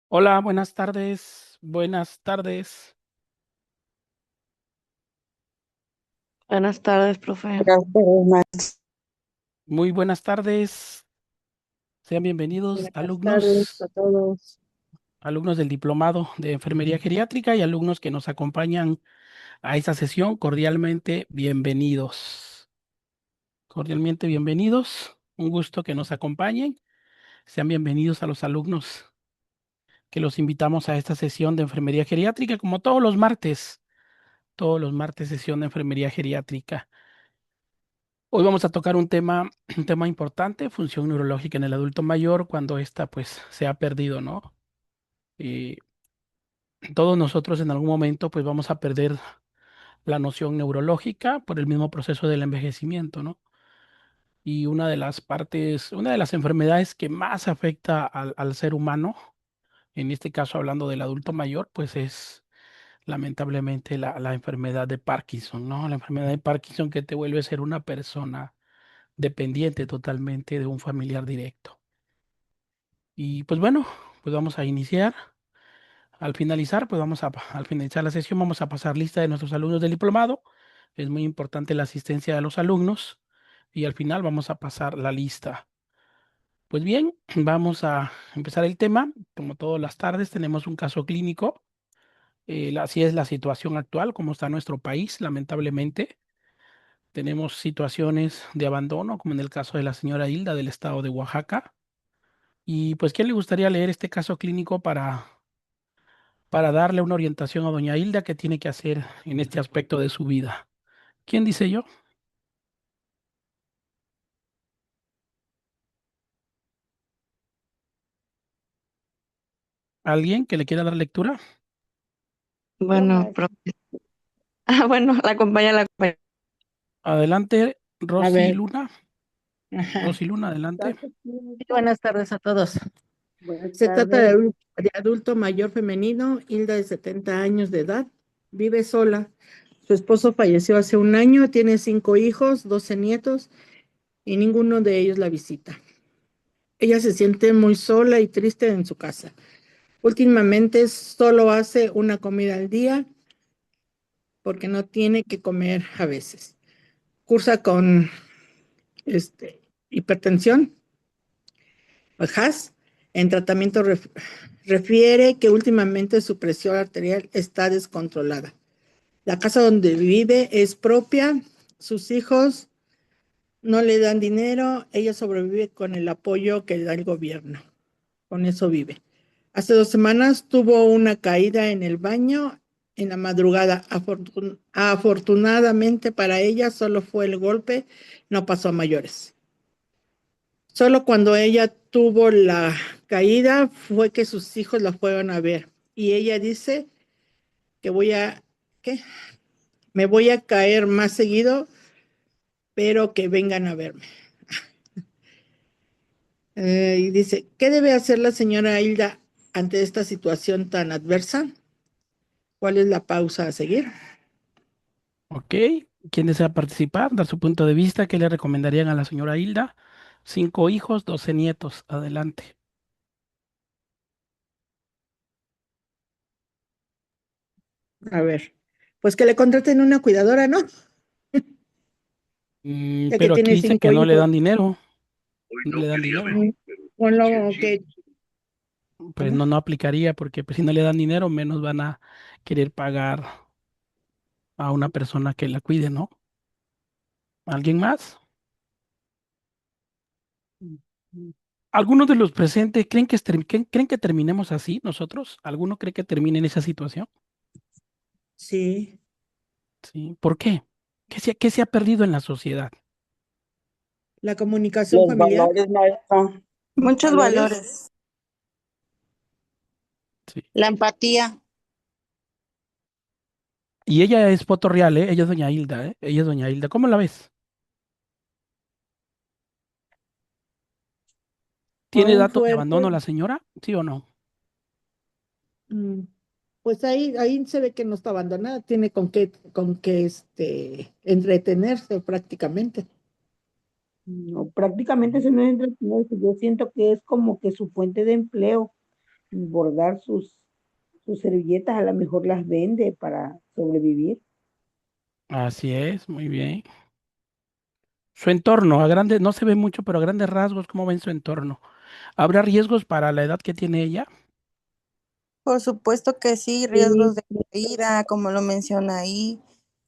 Hola, buenas tardes. Buenas tardes. Buenas tardes, profe. Buenas Muy buenas tardes. Sean bienvenidos, tardes a alumnos, todos. alumnos del diplomado de enfermería geriátrica y alumnos que nos acompañan a esta sesión. Cordialmente bienvenidos. Cordialmente bienvenidos. Un gusto que nos acompañen. Sean bienvenidos a los alumnos que los invitamos a esta sesión de enfermería geriátrica, como todos los martes. Todos los martes sesión de enfermería geriátrica. Hoy vamos a tocar un tema importante, función neurológica en el adulto mayor, cuando ésta pues se ha perdido, ¿no? Y todos nosotros en algún momento pues vamos a perder la noción neurológica por el mismo proceso del envejecimiento, ¿no? Y una de las partes, una de las enfermedades que más afecta al ser humano, en este caso hablando del adulto mayor, pues es lamentablemente la enfermedad de Parkinson, ¿no? La enfermedad de Parkinson que te vuelve a ser una persona dependiente totalmente de un familiar directo. Y pues bueno, pues vamos a iniciar. Al finalizar la sesión, vamos a pasar lista de nuestros alumnos del diplomado. Es muy importante la asistencia de los alumnos y al final vamos a pasar la lista. Pues bien, vamos a empezar el tema. Como todas las tardes, tenemos un caso clínico. Así es la situación actual, como está nuestro país, lamentablemente. Tenemos situaciones de abandono, como en el caso de la señora Hilda del estado de Oaxaca. Y pues, ¿quién le gustaría leer este caso clínico para darle una orientación a doña Hilda que tiene que hacer en este aspecto de su vida? ¿Quién dice yo? ¿Alguien que le quiera dar lectura? Bueno, profe. Bueno, la acompaña. Adelante, A Rosy ver, Luna. ajá. Rosy Luna, adelante. Caso clínico. Buenas tardes a todos. Buenas Se trata de, tardes. de adulto mayor femenino, Hilda de 70 años de edad, vive sola. Su esposo falleció hace un año, tiene 5 hijos, 12 nietos y ninguno de ellos la visita. Ella se siente muy sola y triste en su casa. Últimamente solo hace una comida al día porque no tiene que comer a veces. Cursa con hipertensión, Has, en tratamiento refiere que últimamente su presión arterial está descontrolada. La casa donde vive es propia, sus hijos no le dan dinero, ella sobrevive con el apoyo que le da el gobierno. Con eso vive. Hace 2 semanas tuvo una caída en el baño en la madrugada. Afortunadamente para ella solo fue el golpe, no pasó a mayores. Solo cuando ella tuvo la caída fue que sus hijos la fueron a ver. Y ella dice que ¿qué? Me voy a caer más seguido, pero que vengan a verme. Y dice, ¿qué debe hacer la señora Hilda ante esta situación tan adversa? ¿Cuál es la pausa a seguir? Ok. ¿Quién desea participar? Dar su punto de vista. ¿Qué le recomendarían a la señora Hilda? 5 hijos, 12 nietos. Adelante. A ver, pues que le contraten una cuidadora, ¿no? Ya que Pero aquí tiene dice que cinco no le hijos. dan dinero. No le dan dinero. Mm, Con lo que, Pues ¿cómo? no aplicaría porque pues, si no le dan dinero, menos van a querer pagar a una persona que la cuide, ¿no? ¿Alguien más? ¿Algunos de los presentes creen que terminemos así nosotros? ¿Alguno cree que termine en esa situación? Sí, Sí. ¿Por qué? Qué se ha perdido en la sociedad? la comunicación Los familiar, valores, maestro. Muchos valores. valores. Sí. La empatía. Y ella es foto real, ¿eh? Ella es doña Hilda, ¿eh? Ella es doña Hilda. ¿Cómo la ves? ¿Tiene Aún datos de fuerte. abandono la señora? ¿Sí o no? mm, Pues ahí se ve que no está abandonada, tiene con qué entretenerse prácticamente. No, prácticamente se no es entretenido. Yo siento que es como que su fuente de empleo, bordar sus servilletas, a lo mejor las vende para sobrevivir. Así es, muy bien. Su entorno, a grandes, no se ve mucho, pero a grandes rasgos, ¿cómo ven su entorno? ¿Habrá riesgos para la edad que tiene ella? Por supuesto que sí, Sí, riesgos de caída, como lo menciona ahí,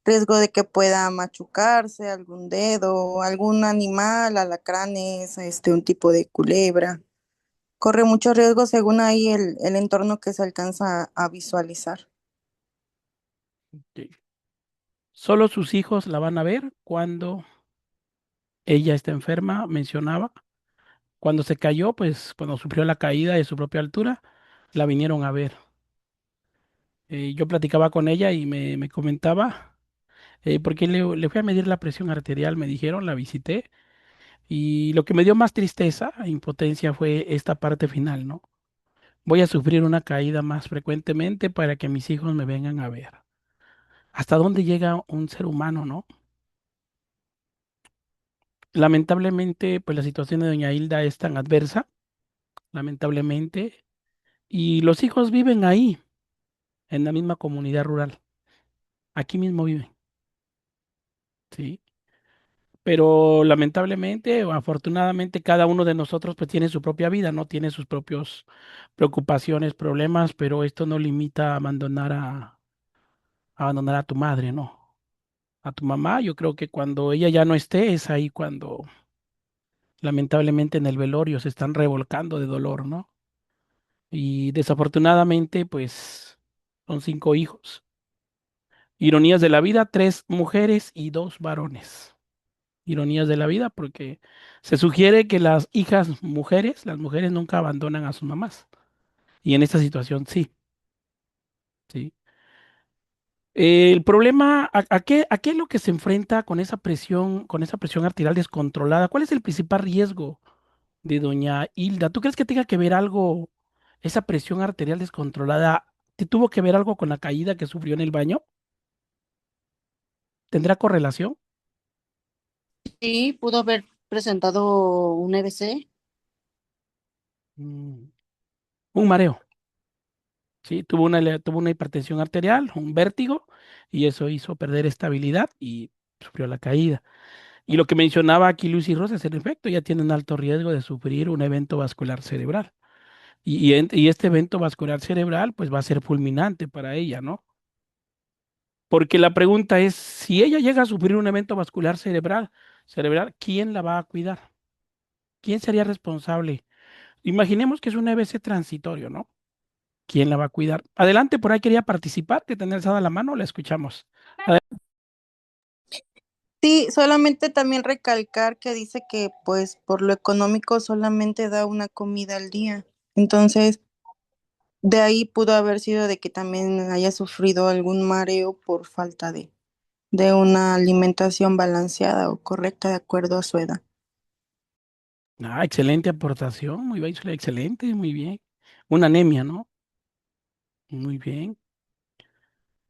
riesgo de que pueda machucarse algún dedo, algún animal, alacranes, un tipo de culebra. Corre mucho riesgo según ahí el entorno que se alcanza a visualizar. Sí. Solo sus hijos la van a ver cuando ella está enferma, mencionaba. Cuando se cayó, pues cuando sufrió la caída de su propia altura, la vinieron a ver. Yo platicaba con ella y me comentaba, porque le fui a medir la presión arterial, me dijeron, la visité, y lo que me dio más tristeza e impotencia fue esta parte final, ¿no? Voy a sufrir una caída más frecuentemente para que mis hijos me vengan a ver. ¿Hasta dónde llega un ser humano, no? Lamentablemente, pues la situación de doña Hilda es tan adversa, lamentablemente, y los hijos viven ahí, en la misma comunidad rural. Aquí mismo viven, ¿sí? Pero lamentablemente o afortunadamente cada uno de nosotros pues tiene su propia vida, ¿no? Tiene sus propios preocupaciones, problemas, pero esto no limita a abandonar a tu madre, ¿no? A tu mamá, yo creo que cuando ella ya no esté es ahí cuando lamentablemente en el velorio se están revolcando de dolor, ¿no? Y desafortunadamente pues son 5 hijos. Ironías de la vida, 3 mujeres y 2 varones. Ironías de la vida, porque se sugiere que las hijas mujeres, las mujeres nunca abandonan a sus mamás. Y en esta situación sí, sí. El problema, a qué es lo que se enfrenta con esa presión arterial descontrolada? ¿Cuál es el principal riesgo de doña Hilda? ¿Tú crees que tenga que ver algo, esa presión arterial descontrolada, te tuvo que ver algo con la caída que sufrió en el baño? ¿Tendrá correlación? Sí, pudo haber presentado un EBC. Mm, un mareo. Sí, tuvo una hipertensión arterial, un vértigo, y eso hizo perder estabilidad y sufrió la caída. Y lo que mencionaba aquí Luis y Rosa es el efecto, ya tienen alto riesgo de sufrir un evento vascular cerebral. Y este evento vascular cerebral, pues va a ser fulminante para ella, ¿no? Porque la pregunta es, si ella llega a sufrir un evento vascular cerebral, ¿quién la va a cuidar? ¿Quién sería responsable? Imaginemos que es un EBC transitorio, ¿no? ¿Quién la va a cuidar? Adelante, por ahí quería participar, que tener alzada la mano, la escuchamos. Sí, solamente también recalcar que dice que pues por lo económico solamente da una comida al día. Entonces, de ahí pudo haber sido de que también haya sufrido algún mareo por falta de una alimentación balanceada o correcta de acuerdo a su edad. Ah, excelente aportación, muy bien, excelente, muy bien. Una anemia, ¿no? Muy bien.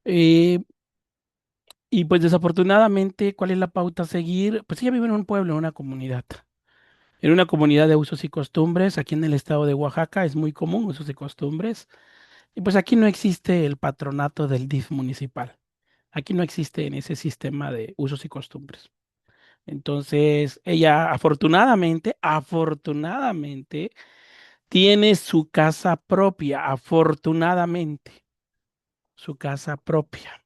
Eh, y pues desafortunadamente, ¿cuál es la pauta a seguir? Pues ella vive en un pueblo, en una comunidad. En una comunidad de usos y costumbres, aquí en el estado de Oaxaca es muy común usos y costumbres. Y pues aquí no existe el patronato del DIF municipal. Aquí no existe en ese sistema de usos y costumbres. Entonces, ella afortunadamente, tiene su casa propia, afortunadamente, su casa propia.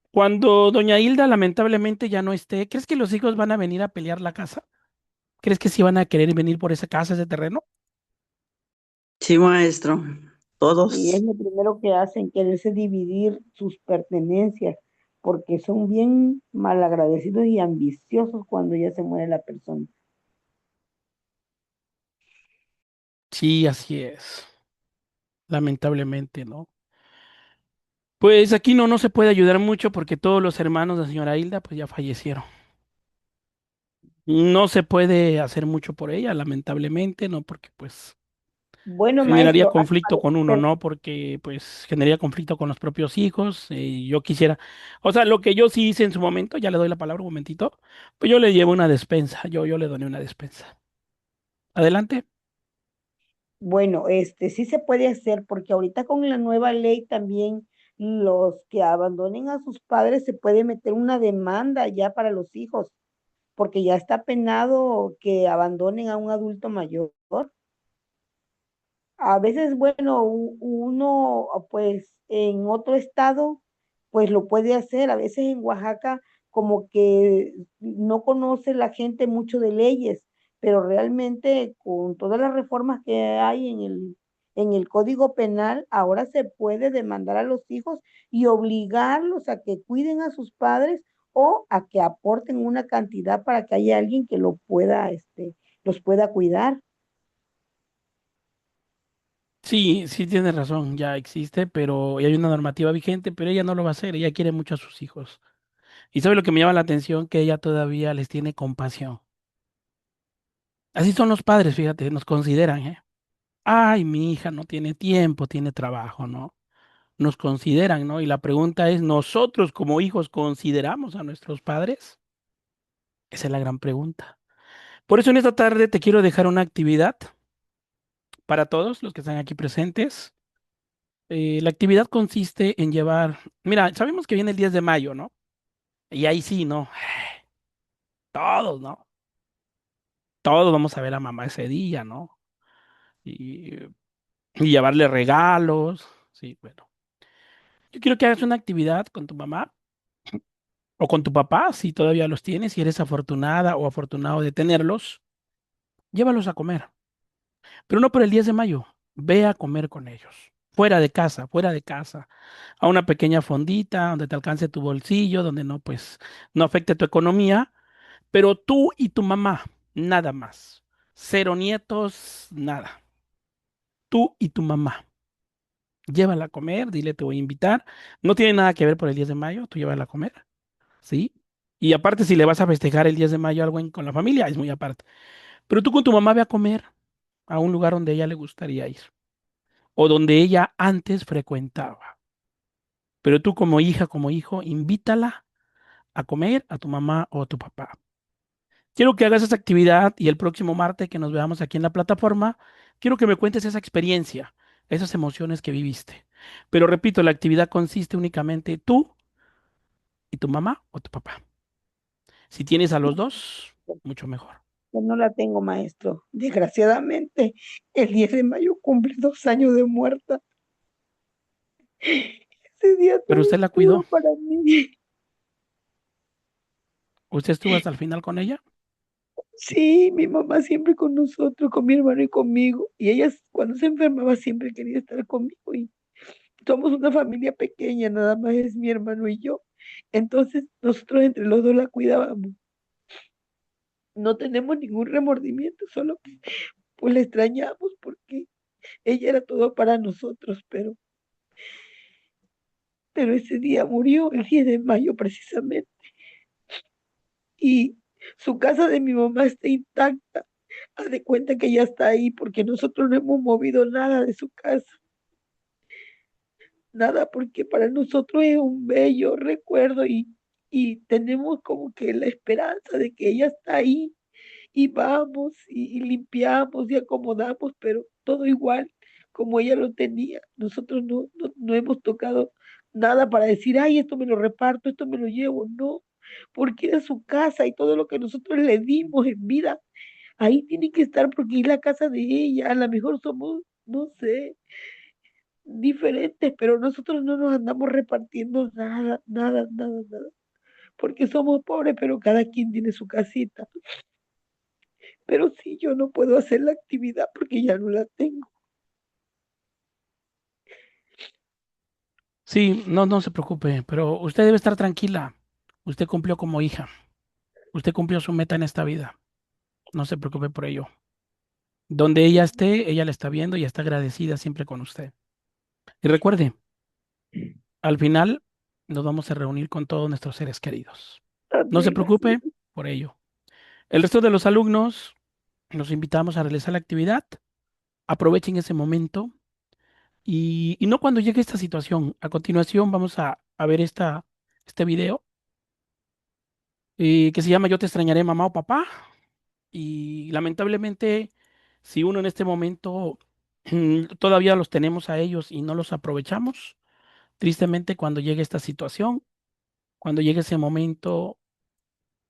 Cuando doña Hilda lamentablemente ya no esté, ¿crees que los hijos van a venir a pelear la casa? ¿Crees que sí van a querer venir por esa casa, ese terreno? Sí, maestro, y es todos. lo primero que hacen, quererse dividir sus pertenencias, porque son bien malagradecidos y ambiciosos cuando ya se muere la persona. Sí, así es. Lamentablemente, ¿no? Pues aquí no se puede ayudar mucho porque todos los hermanos de la señora Hilda pues ya fallecieron. No se puede hacer mucho por ella, lamentablemente, ¿no? Porque pues Bueno, generaría maestro, conflicto con uno, pero ¿no? Porque pues generaría conflicto con los propios hijos. Yo quisiera, o sea, lo que yo sí hice en su momento, ya le doy la palabra un momentito, pues yo le llevo una despensa, yo le doné una despensa. Adelante. Bueno, sí se puede hacer porque ahorita con la nueva ley también los que abandonen a sus padres se puede meter una demanda ya para los hijos, porque ya está penado que abandonen a un adulto mayor. A veces, bueno, uno, pues en otro estado, pues lo puede hacer. A veces en Oaxaca, como que no conoce la gente mucho de leyes, pero realmente con todas las reformas que hay en el Código Penal, ahora se puede demandar a los hijos y obligarlos a que cuiden a sus padres o a que aporten una cantidad para que haya alguien que lo pueda, los pueda cuidar. Sí, sí tienes razón, ya existe, pero y hay una normativa vigente, pero ella no lo va a hacer, ella quiere mucho a sus hijos. Y sabe lo que me llama la atención, que ella todavía les tiene compasión. Así son los padres, fíjate, nos consideran, ¿eh? Ay, mi hija no tiene tiempo, tiene trabajo, ¿no? Nos consideran, ¿no? Y la pregunta es, ¿nosotros como hijos consideramos a nuestros padres? Esa es la gran pregunta. Por eso en esta tarde te quiero dejar una actividad para todos los que están aquí presentes. La actividad consiste en llevar, mira, sabemos que viene el 10 de mayo, ¿no? Y ahí sí, ¿no? Todos, ¿no? Todos vamos a ver a mamá ese día, ¿no? Y, y llevarle regalos, sí, bueno. Yo quiero que hagas una actividad con tu mamá o con tu papá, si todavía los tienes, si eres afortunada o afortunado de tenerlos, llévalos a comer, pero no por el 10 de mayo, ve a comer con ellos, fuera de casa, a una pequeña fondita donde te alcance tu bolsillo, donde no, pues, no afecte tu economía, pero tú y tu mamá, nada más. Cero nietos, nada. Tú y tu mamá. Llévala a comer, dile te voy a invitar. No tiene nada que ver por el 10 de mayo, tú llévala a comer, ¿sí? Y aparte, si le vas a festejar el 10 de mayo algo con la familia, es muy aparte. Pero tú con tu mamá ve a comer a un lugar donde ella le gustaría ir o donde ella antes frecuentaba. Pero tú como hija, como hijo, invítala a comer a tu mamá o a tu papá. Quiero que hagas esa actividad y el próximo martes que nos veamos aquí en la plataforma, quiero que me cuentes esa experiencia, esas emociones que viviste. Pero repito, la actividad consiste únicamente tú y tu mamá o tu papá. Si tienes a los dos, mucho mejor. Yo no la tengo, maestro. Desgraciadamente, el 10 de mayo cumple 2 años de muerta. Ese día Pero todo usted es la cuidó. duro para mí. ¿Usted estuvo hasta el final con ella? Sí, mi mamá siempre con nosotros, con mi hermano y conmigo. Y ella cuando se enfermaba siempre quería estar conmigo. Y somos una familia pequeña, nada más es mi hermano y yo. Entonces nosotros entre los dos la cuidábamos. No tenemos ningún remordimiento, solo que pues la extrañamos porque ella era todo para nosotros, pero ese día murió el 10 de mayo precisamente. Y su casa de mi mamá está intacta. Haz de cuenta que ya está ahí porque nosotros no hemos movido nada de su casa. Nada, porque para nosotros es un bello recuerdo y tenemos como que la esperanza de que ella está ahí y vamos y limpiamos y acomodamos, pero todo igual como ella lo tenía. Nosotros no hemos tocado nada para decir, ay, esto me lo reparto, esto me lo llevo, no, porque era su casa y todo lo que nosotros le dimos en vida, ahí tiene que estar porque es la casa de ella, a lo mejor somos, no sé, diferentes, pero nosotros no nos andamos repartiendo nada, nada, nada, nada, porque somos pobres, pero cada quien tiene su casita. Pero sí, yo no puedo hacer la actividad porque ya no la tengo. Sí, no, no se preocupe, pero usted debe estar tranquila. Usted cumplió como hija. Usted cumplió su meta en esta vida. No se preocupe por ello. Donde ella esté, ella la está viendo y está agradecida siempre con usted. Y recuerde, al final nos vamos a reunir con todos nuestros seres queridos. No se Amén, así preocupe es. por ello. El resto de los alumnos los invitamos a realizar la actividad. Aprovechen ese momento y no cuando llegue esta situación. A continuación vamos a ver este video que se llama Yo te extrañaré, mamá o papá. Y lamentablemente, si uno en este momento Todavía los tenemos a ellos y no los aprovechamos. Tristemente, cuando llegue esta situación, cuando llegue ese momento,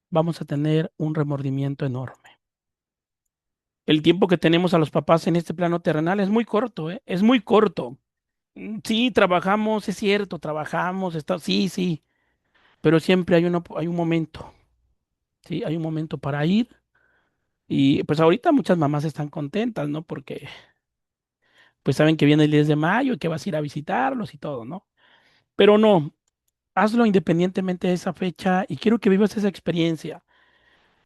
vamos a tener un remordimiento enorme. El tiempo que tenemos a los papás en este plano terrenal es muy corto, ¿eh? Es muy corto. Sí, trabajamos, es cierto, trabajamos, sí, sí, pero siempre hay un momento, sí, hay un momento para ir. Y pues ahorita muchas mamás están contentas, ¿no? Porque pues saben que viene el 10 de mayo y que vas a ir a visitarlos y todo, ¿no? Pero no, hazlo independientemente de esa fecha y quiero que vivas esa experiencia.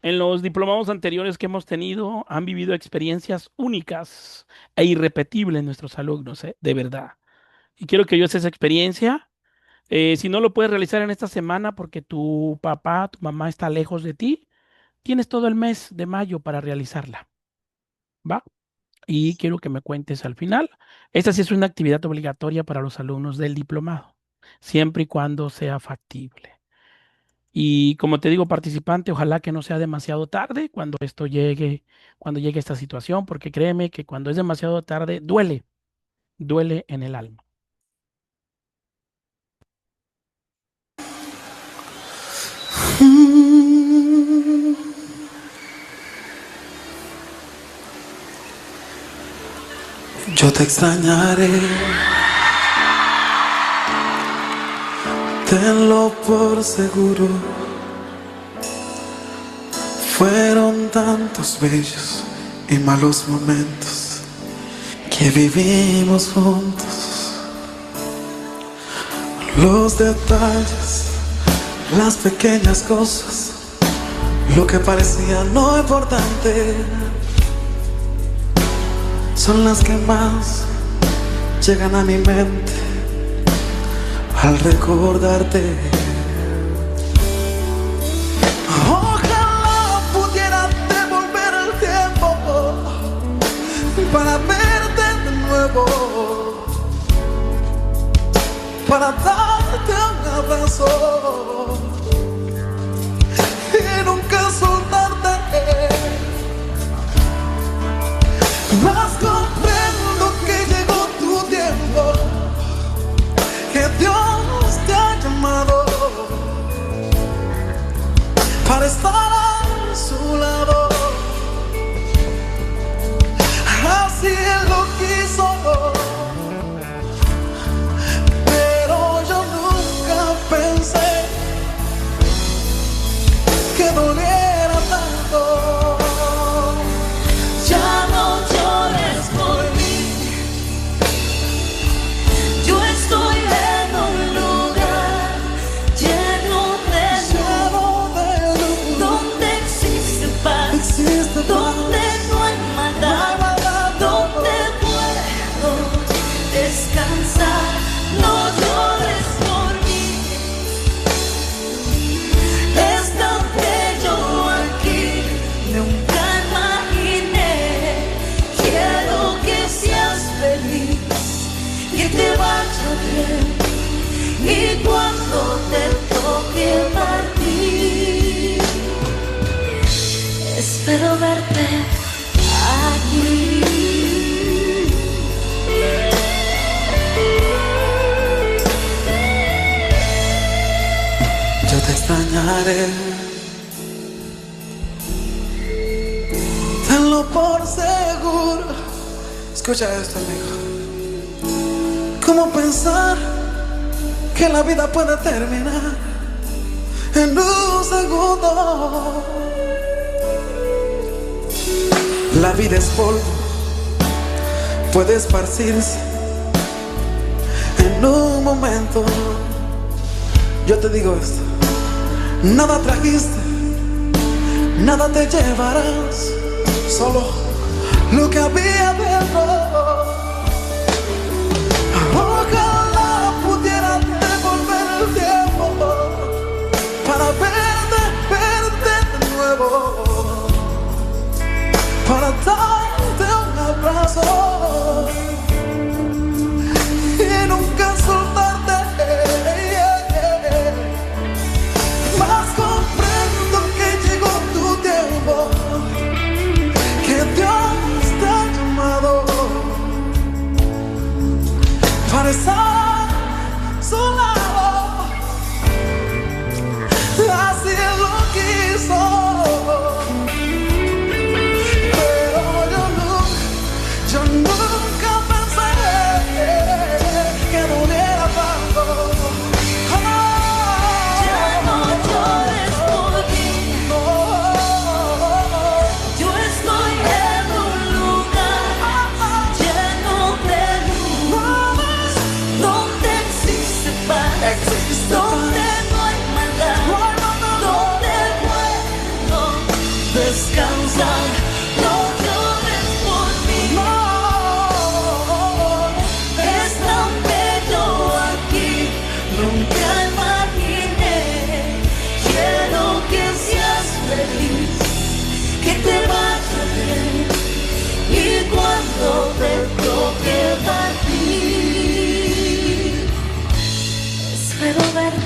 En los diplomados anteriores que hemos tenido, han vivido experiencias únicas e irrepetibles nuestros alumnos, ¿eh? De verdad. Y quiero que vivas esa experiencia. Si no lo puedes realizar en esta semana porque tu papá, tu mamá está lejos de ti, tienes todo el mes de mayo para realizarla, ¿va? Y quiero que me cuentes al final. Esta sí es una actividad obligatoria para los alumnos del diplomado, siempre y cuando sea factible. Y como te digo, participante, ojalá que no sea demasiado tarde cuando llegue esta situación, porque créeme que cuando es demasiado tarde, duele en el alma. Yo te extrañaré, tenlo por seguro. Fueron tantos bellos y malos momentos que vivimos juntos. Los detalles, las pequeñas cosas, lo que parecía no importante, son las que más llegan a mi mente al recordarte. Ojalá pudiera devolver el tiempo para verte de nuevo, para darte un abrazo y nunca soltarte. Mas comprendo que llegó tu tiempo, que Dios te ha llamado para estar a su lado. Así Él lo quiso, pero yo nunca pensé que doliera tanto. Ya no llores por mí, yo estoy en un lugar lleno de luz, donde existe paz, donde no hay maldad, donde puedo descansar. No llores por mí, es tan bello aquí, nunca imaginé. Quiero que seas feliz, que te vaya bien, y cuando te toque partir, espero verte aquí. Yo te extrañaré, tenlo por seguro. Escucha esto, amigo. ¿Cómo pensar que la vida puede terminar en un segundo? La vida es polvo, puede esparcirse en un momento. Yo te digo esto: nada trajiste, nada te llevarás, solo lo que había dentro. Ojalá pudiera devolver el tiempo para verte de nuevo, para darte un abrazo y nunca soltarte. Mas comprendo que llegó tu tiempo, que Dios te ha llamado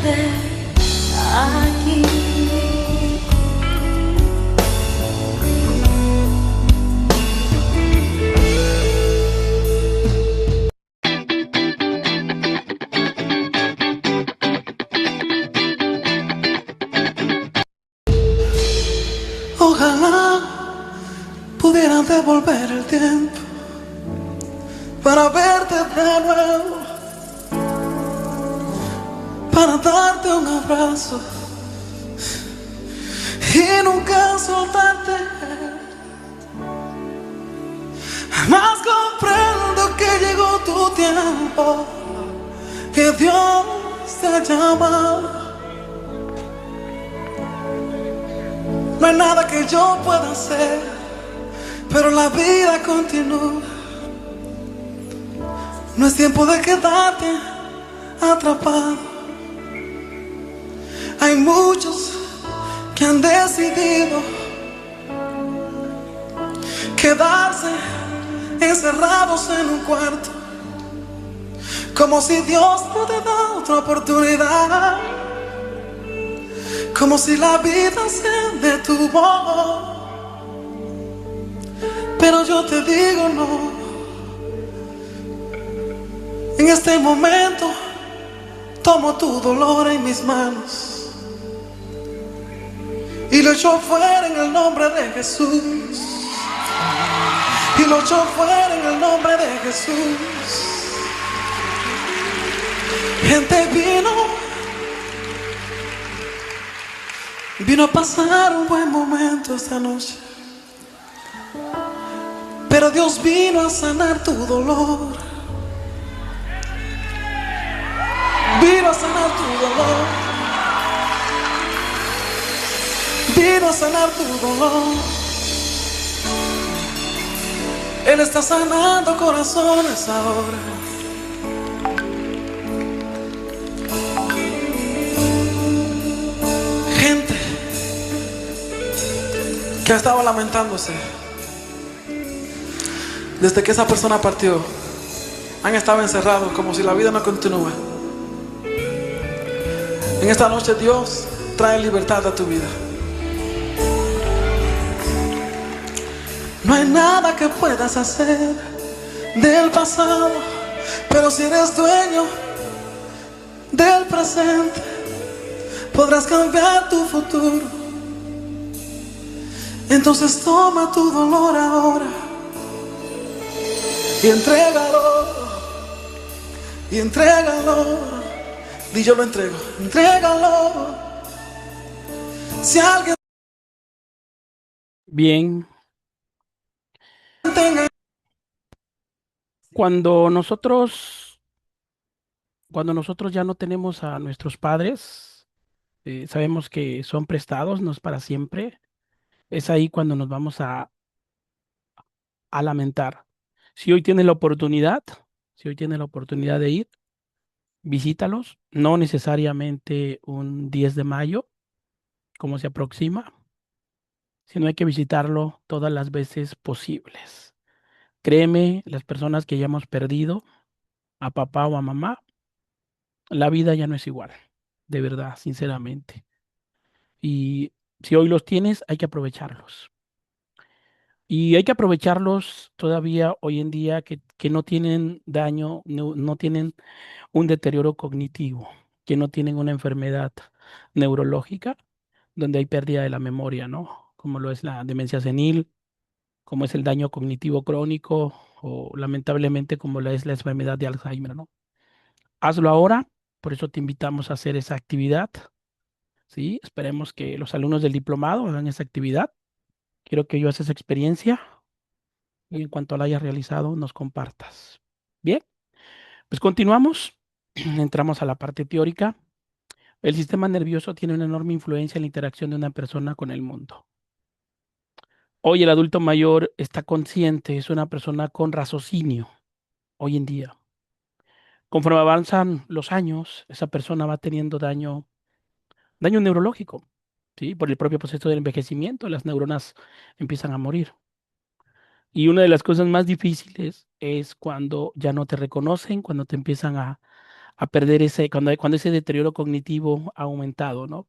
verte aquí. Ojalá pudiera devolver el tiempo para verte de nuevo, para darte un abrazo y nunca soltarte. Más comprendo que llegó tu tiempo, que Dios te ha llamado. No hay nada que yo pueda hacer, pero la vida continúa. No es tiempo de quedarte atrapado. Hay muchos que han decidido quedarse encerrados en un cuarto, como si Dios no te da otra oportunidad, como si la vida se detuvo. Pero yo te digo no. En este momento tomo tu dolor en mis manos y lo echo fuera en el nombre de Jesús. Y lo echo fuera en el nombre de Jesús. Gente vino a pasar un buen momento esta noche, pero Dios vino a sanar tu dolor. Vino a sanar tu dolor. Vino a sanar tu dolor. Él está sanando corazones ahora. Gente que ha estado lamentándose desde que esa persona partió. Han estado encerrados como si la vida no continúa. En esta noche Dios trae libertad a tu vida. No hay nada que puedas hacer del pasado, pero si eres dueño del presente, podrás cambiar tu futuro. Entonces toma tu dolor ahora y entrégalo, y entrégalo. Y yo lo entrego, entrégalo. Si alguien Bien, tenga cuando nosotros ya no tenemos a nuestros padres, sabemos que son prestados, no es para siempre. Es ahí cuando nos vamos a lamentar. Si hoy tienes la oportunidad, si hoy tienes la oportunidad de ir, visítalos, no necesariamente un 10 de mayo, como se aproxima, sino hay que visitarlo todas las veces posibles. Créeme, las personas que ya hemos perdido a papá o a mamá, la vida ya no es igual, de verdad, sinceramente. Y si hoy los tienes, hay que aprovecharlos. Y hay que aprovecharlos todavía hoy en día que no tienen daño, no tienen un deterioro cognitivo, que no tienen una enfermedad neurológica donde hay pérdida de la memoria, ¿no? Como lo es la demencia senil, como es el daño cognitivo crónico o lamentablemente como la es la enfermedad de Alzheimer, ¿no? Hazlo ahora, por eso te invitamos a hacer esa actividad, ¿sí? Esperemos que los alumnos del diplomado hagan esa actividad. Quiero que yo hagas esa experiencia y en cuanto la hayas realizado, nos compartas. Bien, pues continuamos. Entramos a la parte teórica. El sistema nervioso tiene una enorme influencia en la interacción de una persona con el mundo. Hoy el adulto mayor está consciente, es una persona con raciocinio, hoy en día. Conforme avanzan los años, esa persona va teniendo daño neurológico, ¿sí? Por el propio proceso del envejecimiento, las neuronas empiezan a morir. Y una de las cosas más difíciles es cuando ya no te reconocen, cuando te empiezan a a perder cuando ese deterioro cognitivo ha aumentado, ¿no?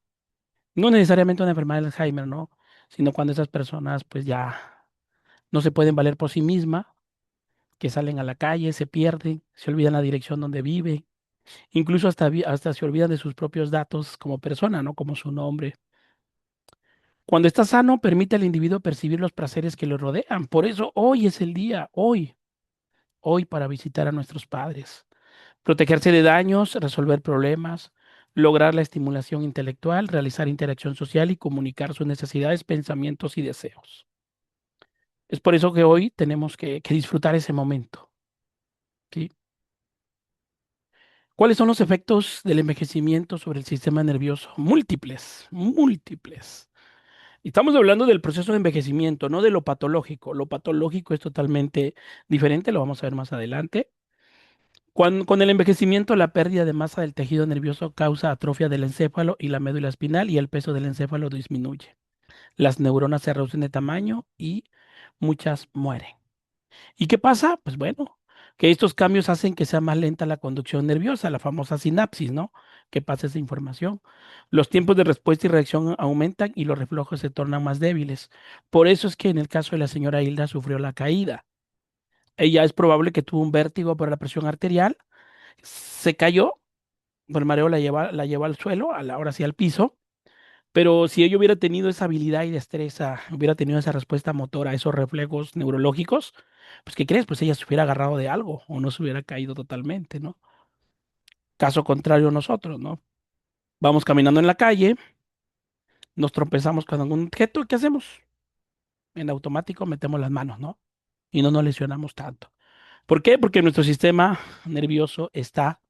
No necesariamente una enfermedad de Alzheimer, ¿no? Sino cuando esas personas pues ya no se pueden valer por sí mismas, que salen a la calle, se pierden, se olvidan la dirección donde vive, incluso hasta se olvidan de sus propios datos como persona, ¿no? Como su nombre. Cuando está sano, permite al individuo percibir los placeres que lo rodean. Por eso hoy es el día, hoy para visitar a nuestros padres, protegerse de daños, resolver problemas, lograr la estimulación intelectual, realizar interacción social y comunicar sus necesidades, pensamientos y deseos. Es por eso que hoy tenemos que disfrutar ese momento, ¿sí? ¿Cuáles son los efectos del envejecimiento sobre el sistema nervioso? Múltiples, múltiples. Estamos hablando del proceso de envejecimiento, no de lo patológico. Lo patológico es totalmente diferente, lo vamos a ver más adelante. Con el envejecimiento, la pérdida de masa del tejido nervioso causa atrofia del encéfalo y la médula espinal y el peso del encéfalo disminuye. Las neuronas se reducen de tamaño y muchas mueren. ¿Y qué pasa? Pues bueno, que estos cambios hacen que sea más lenta la conducción nerviosa, la famosa sinapsis, ¿no? Que pasa esa información. Los tiempos de respuesta y reacción aumentan y los reflejos se tornan más débiles. Por eso es que en el caso de la señora Hilda sufrió la caída. Ella es probable que tuvo un vértigo por la presión arterial, se cayó, el mareo la llevó al suelo, ahora sí al piso, pero si ella hubiera tenido esa habilidad y destreza, hubiera tenido esa respuesta motora, esos reflejos neurológicos, pues ¿qué crees? Pues ella se hubiera agarrado de algo o no se hubiera caído totalmente, ¿no? Caso contrario nosotros, ¿no? Vamos caminando en la calle, nos tropezamos con algún objeto, ¿qué hacemos? En automático metemos las manos, ¿no? Y no nos lesionamos tanto. ¿Por qué? Porque nuestro sistema nervioso está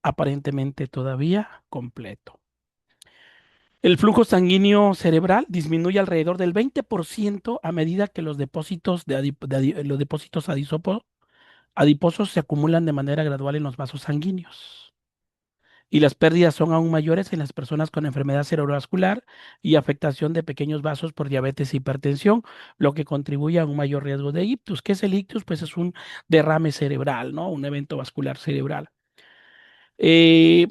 aparentemente todavía completo. El flujo sanguíneo cerebral disminuye alrededor del 20% a medida que los depósitos los depósitos adiposos se acumulan de manera gradual en los vasos sanguíneos. Y las pérdidas son aún mayores en las personas con enfermedad cerebrovascular y afectación de pequeños vasos por diabetes e hipertensión, lo que contribuye a un mayor riesgo de ictus. ¿Qué es el ictus? Pues es un derrame cerebral, ¿no? Un evento vascular cerebral. Eh,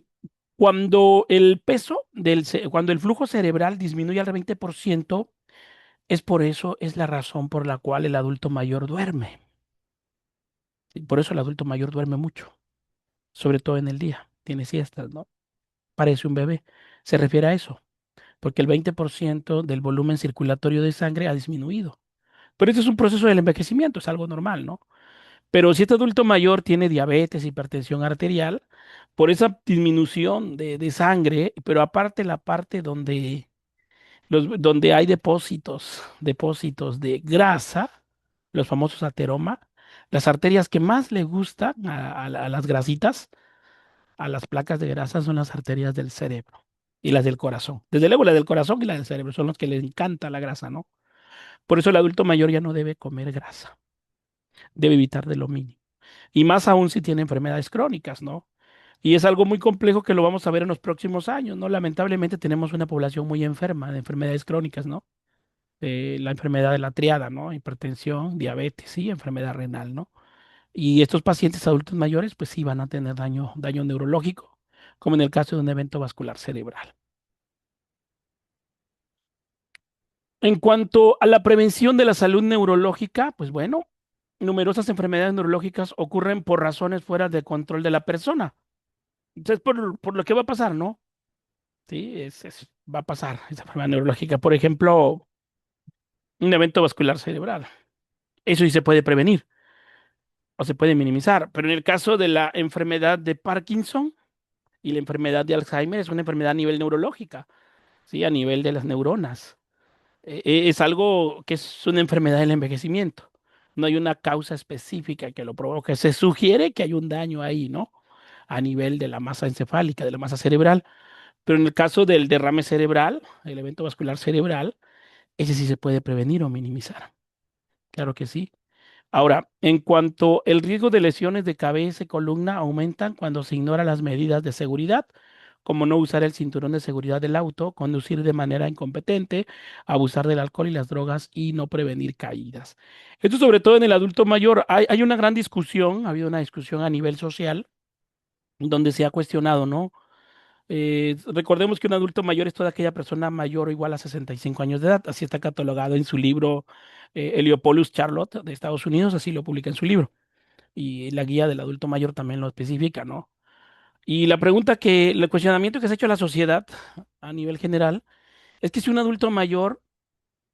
cuando el flujo cerebral disminuye al 20%, es la razón por la cual el adulto mayor duerme. Y por eso el adulto mayor duerme mucho, sobre todo en el día. Tiene siestas, ¿no? Parece un bebé. Se refiere a eso, porque el 20% del volumen circulatorio de sangre ha disminuido. Pero este es un proceso del envejecimiento, es algo normal, ¿no? Pero si este adulto mayor tiene diabetes, hipertensión arterial, por esa disminución de sangre, pero aparte la parte donde hay depósitos de grasa, los famosos ateroma, las arterias que más le gustan a las grasitas, a las placas de grasa, son las arterias del cerebro y las del corazón. Desde luego, la del corazón y la del cerebro son los que le encanta la grasa, ¿no? Por eso el adulto mayor ya no debe comer grasa, debe evitar de lo mínimo. Y más aún si tiene enfermedades crónicas, ¿no? Y es algo muy complejo que lo vamos a ver en los próximos años, ¿no? Lamentablemente tenemos una población muy enferma de enfermedades crónicas, ¿no? La enfermedad de la triada, ¿no? Hipertensión, diabetes y enfermedad renal, ¿no? Y estos pacientes adultos mayores, pues sí van a tener daño neurológico, como en el caso de un evento vascular cerebral. En cuanto a la prevención de la salud neurológica, pues bueno, numerosas enfermedades neurológicas ocurren por razones fuera de control de la persona. Entonces, por lo que va a pasar, ¿no? Sí, va a pasar esa enfermedad neurológica. Por ejemplo, un evento vascular cerebral. Eso sí se puede prevenir o se puede minimizar. Pero en el caso de la enfermedad de Parkinson y la enfermedad de Alzheimer, es una enfermedad a nivel neurológica, ¿sí? A nivel de las neuronas. Es algo que es una enfermedad del envejecimiento. No hay una causa específica que lo provoque. Se sugiere que hay un daño ahí, ¿no? A nivel de la masa encefálica, de la masa cerebral. Pero en el caso del derrame cerebral, el evento vascular cerebral, ese sí se puede prevenir o minimizar. Claro que sí. Ahora, en cuanto el riesgo de lesiones de cabeza y columna aumentan cuando se ignoran las medidas de seguridad, como no usar el cinturón de seguridad del auto, conducir de manera incompetente, abusar del alcohol y las drogas y no prevenir caídas. Esto sobre todo en el adulto mayor. Hay una gran discusión, ha habido una discusión a nivel social donde se ha cuestionado, ¿no? Recordemos que un adulto mayor es toda aquella persona mayor o igual a 65 años de edad, así está catalogado en su libro Heliopolis Charlotte de Estados Unidos, así lo publica en su libro. Y la guía del adulto mayor también lo especifica, ¿no? Y el cuestionamiento que se ha hecho a la sociedad a nivel general es que si un adulto mayor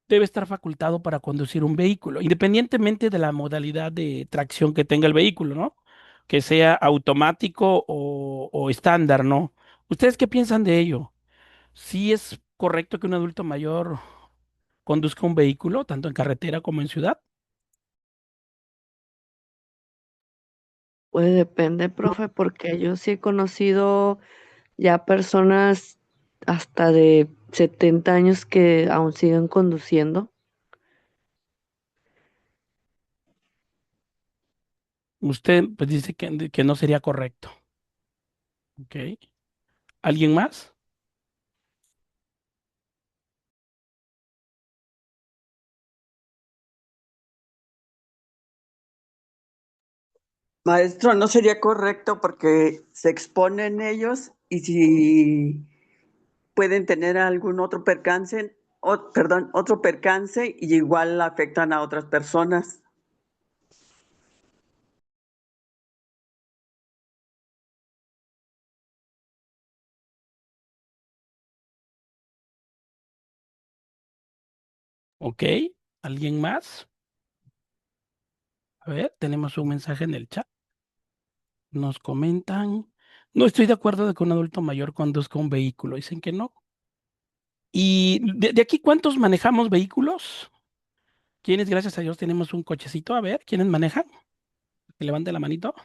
debe estar facultado para conducir un vehículo, independientemente de la modalidad de tracción que tenga el vehículo, ¿no? Que sea automático o estándar, ¿no? ¿Ustedes qué piensan de ello? ¿Sí es correcto que un adulto mayor conduzca un vehículo, tanto en carretera como en ciudad? Pues depende, profe, porque yo sí he conocido ya personas hasta de 70 años que aún siguen conduciendo. Usted pues dice que no sería correcto, ¿ok? ¿Alguien más? Maestro, no sería correcto porque se exponen ellos y si pueden tener algún otro percance, perdón, otro percance y igual afectan a otras personas. ¿Ok? ¿Alguien más? A ver, tenemos un mensaje en el chat. Nos comentan, no estoy de acuerdo de que un adulto mayor conduzca un vehículo. Dicen que no. ¿Y de aquí cuántos manejamos vehículos? ¿Quiénes, gracias a Dios, tenemos un cochecito? A ver, ¿quiénes manejan? Que levante la manito.